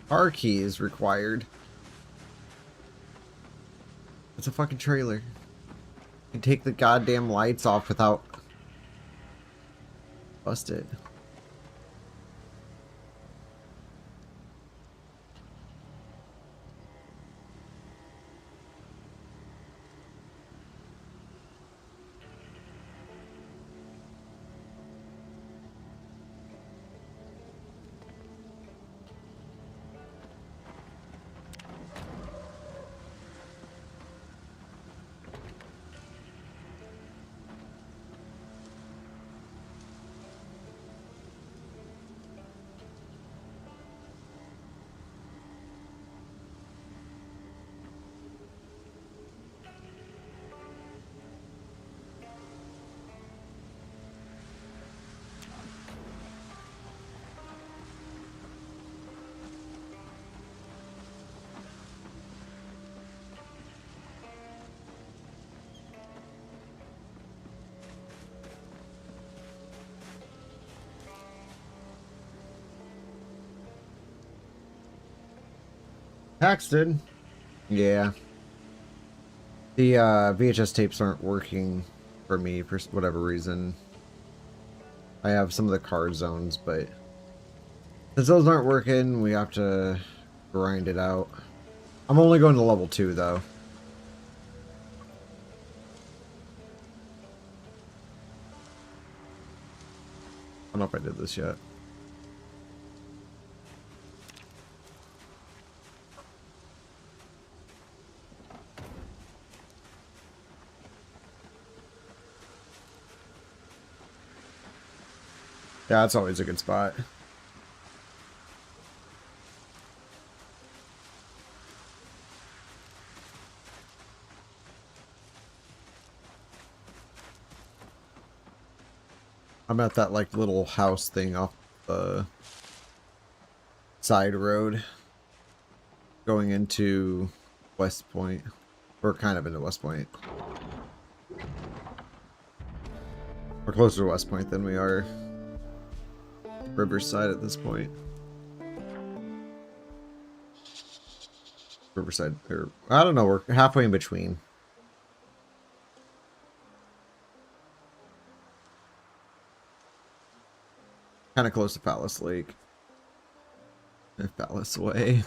Car key is required. It's a fucking trailer. You take the goddamn lights off without... Bust it. Paxton. Yeah. The VHS tapes aren't working for me for whatever reason. I have some of the card zones, but since those aren't working, we have to grind it out. I'm only going to level 2 though. I don't know if I did this yet. Yeah, that's always a good spot. I'm at that like little house thing off the side road going into West Point. We're kind of into West Point. We're closer to West Point than we are Riverside at this point. Riverside, or I don't know, we're halfway in between. Kind of close to Palace Lake. Palace Way.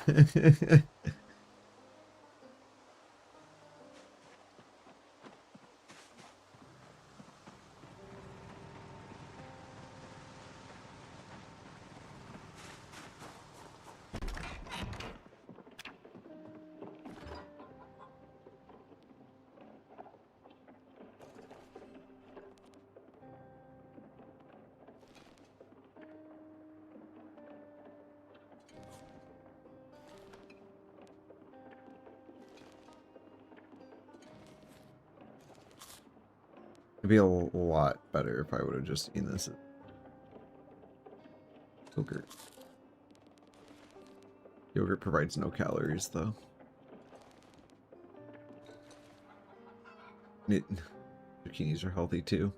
It'd be a lot better if I would have just seen this. Yogurt. Yogurt provides no calories, though. Zucchinis are healthy, too.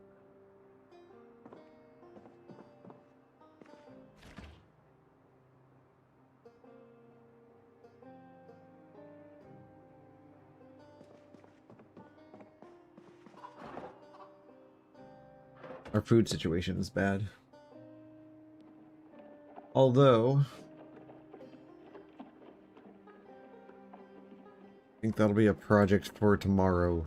Our food situation is bad. Although, I think that'll be a project for tomorrow.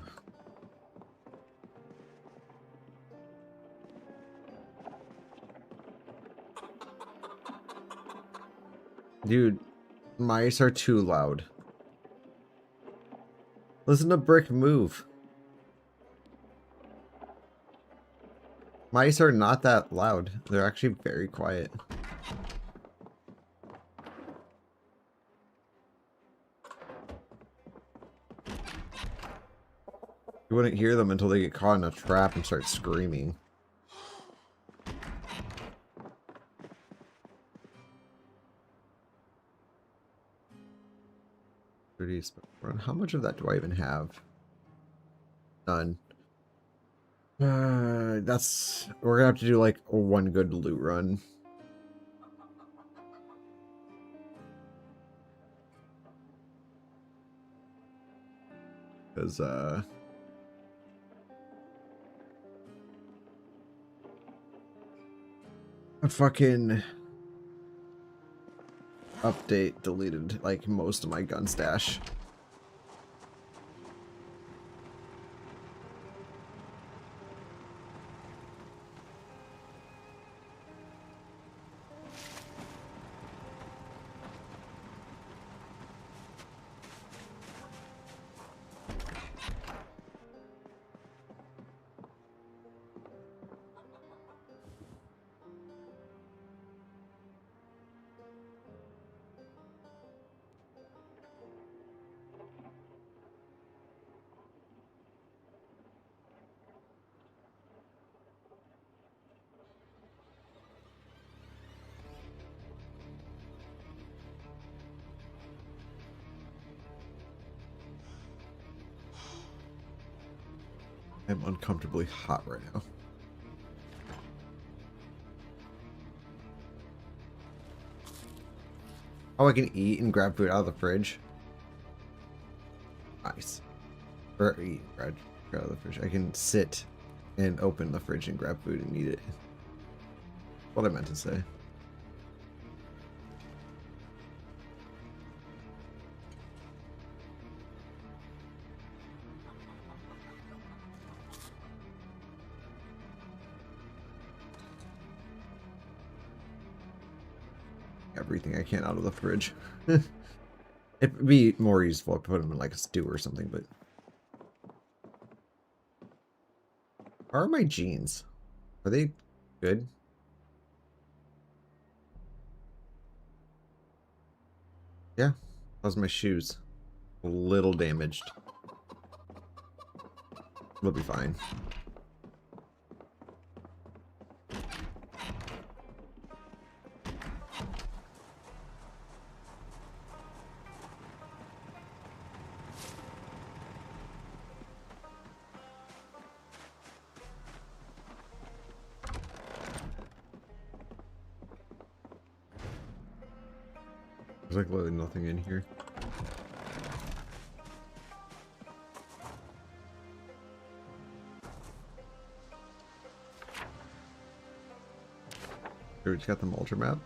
Dude, mice are too loud. Listen to Brick move. Mice are not that loud. They're actually very quiet. You wouldn't hear them until they get caught in a trap and start screaming. How much of that do I even have? None. We're gonna have to do like one good loot run. because a fucking update deleted like most of my gun stash. I'm uncomfortably hot right now. Oh, I can eat and grab food out of the fridge. Nice. Or eat, grab out of the fridge. I can sit and open the fridge and grab food and eat it. What I meant to say. Everything I can out of the fridge. It'd be more useful to put them in like a stew or something, but... How are my jeans? Are they good? Yeah. How's my shoes? A little damaged. We'll be fine. There's like literally nothing in here. Here, we just got the mulcher map.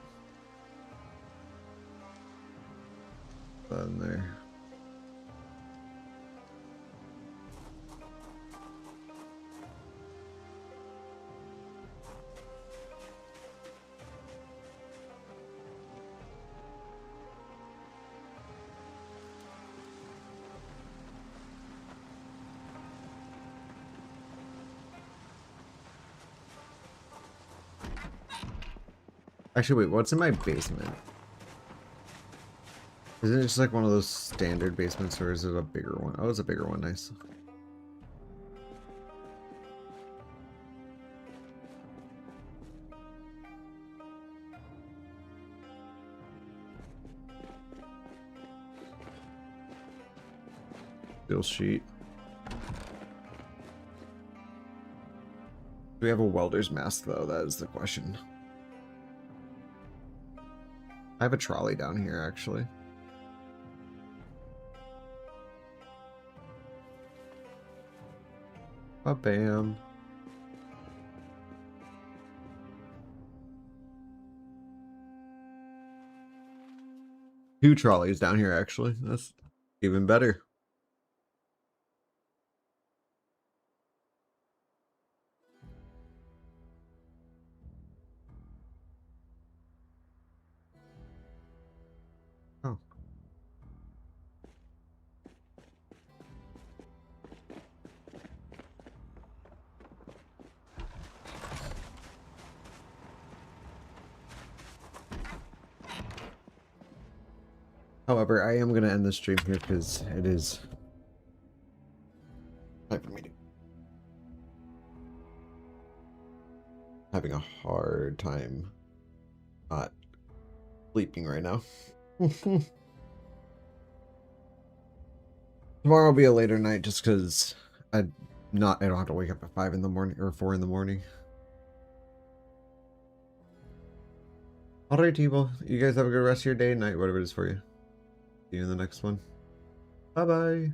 In there. Actually, wait, what's in my basement? Is it just like one of those standard basements, or is it a bigger one? Oh, it's a bigger one, nice. Steel sheet. Do we have a welder's mask, though? That is the question. I have a trolley down here, actually. Ba-bam. Two trolleys down here, actually. That's even better. Oh. However, I am going to end the stream here because it is time for me to... having a hard time not sleeping right now. Tomorrow will be a later night just because I don't have to wake up at 5 in the morning or 4 in the morning. Alright, people. You guys have a good rest of your day, night, whatever it is for you. See you in the next one. Bye-bye.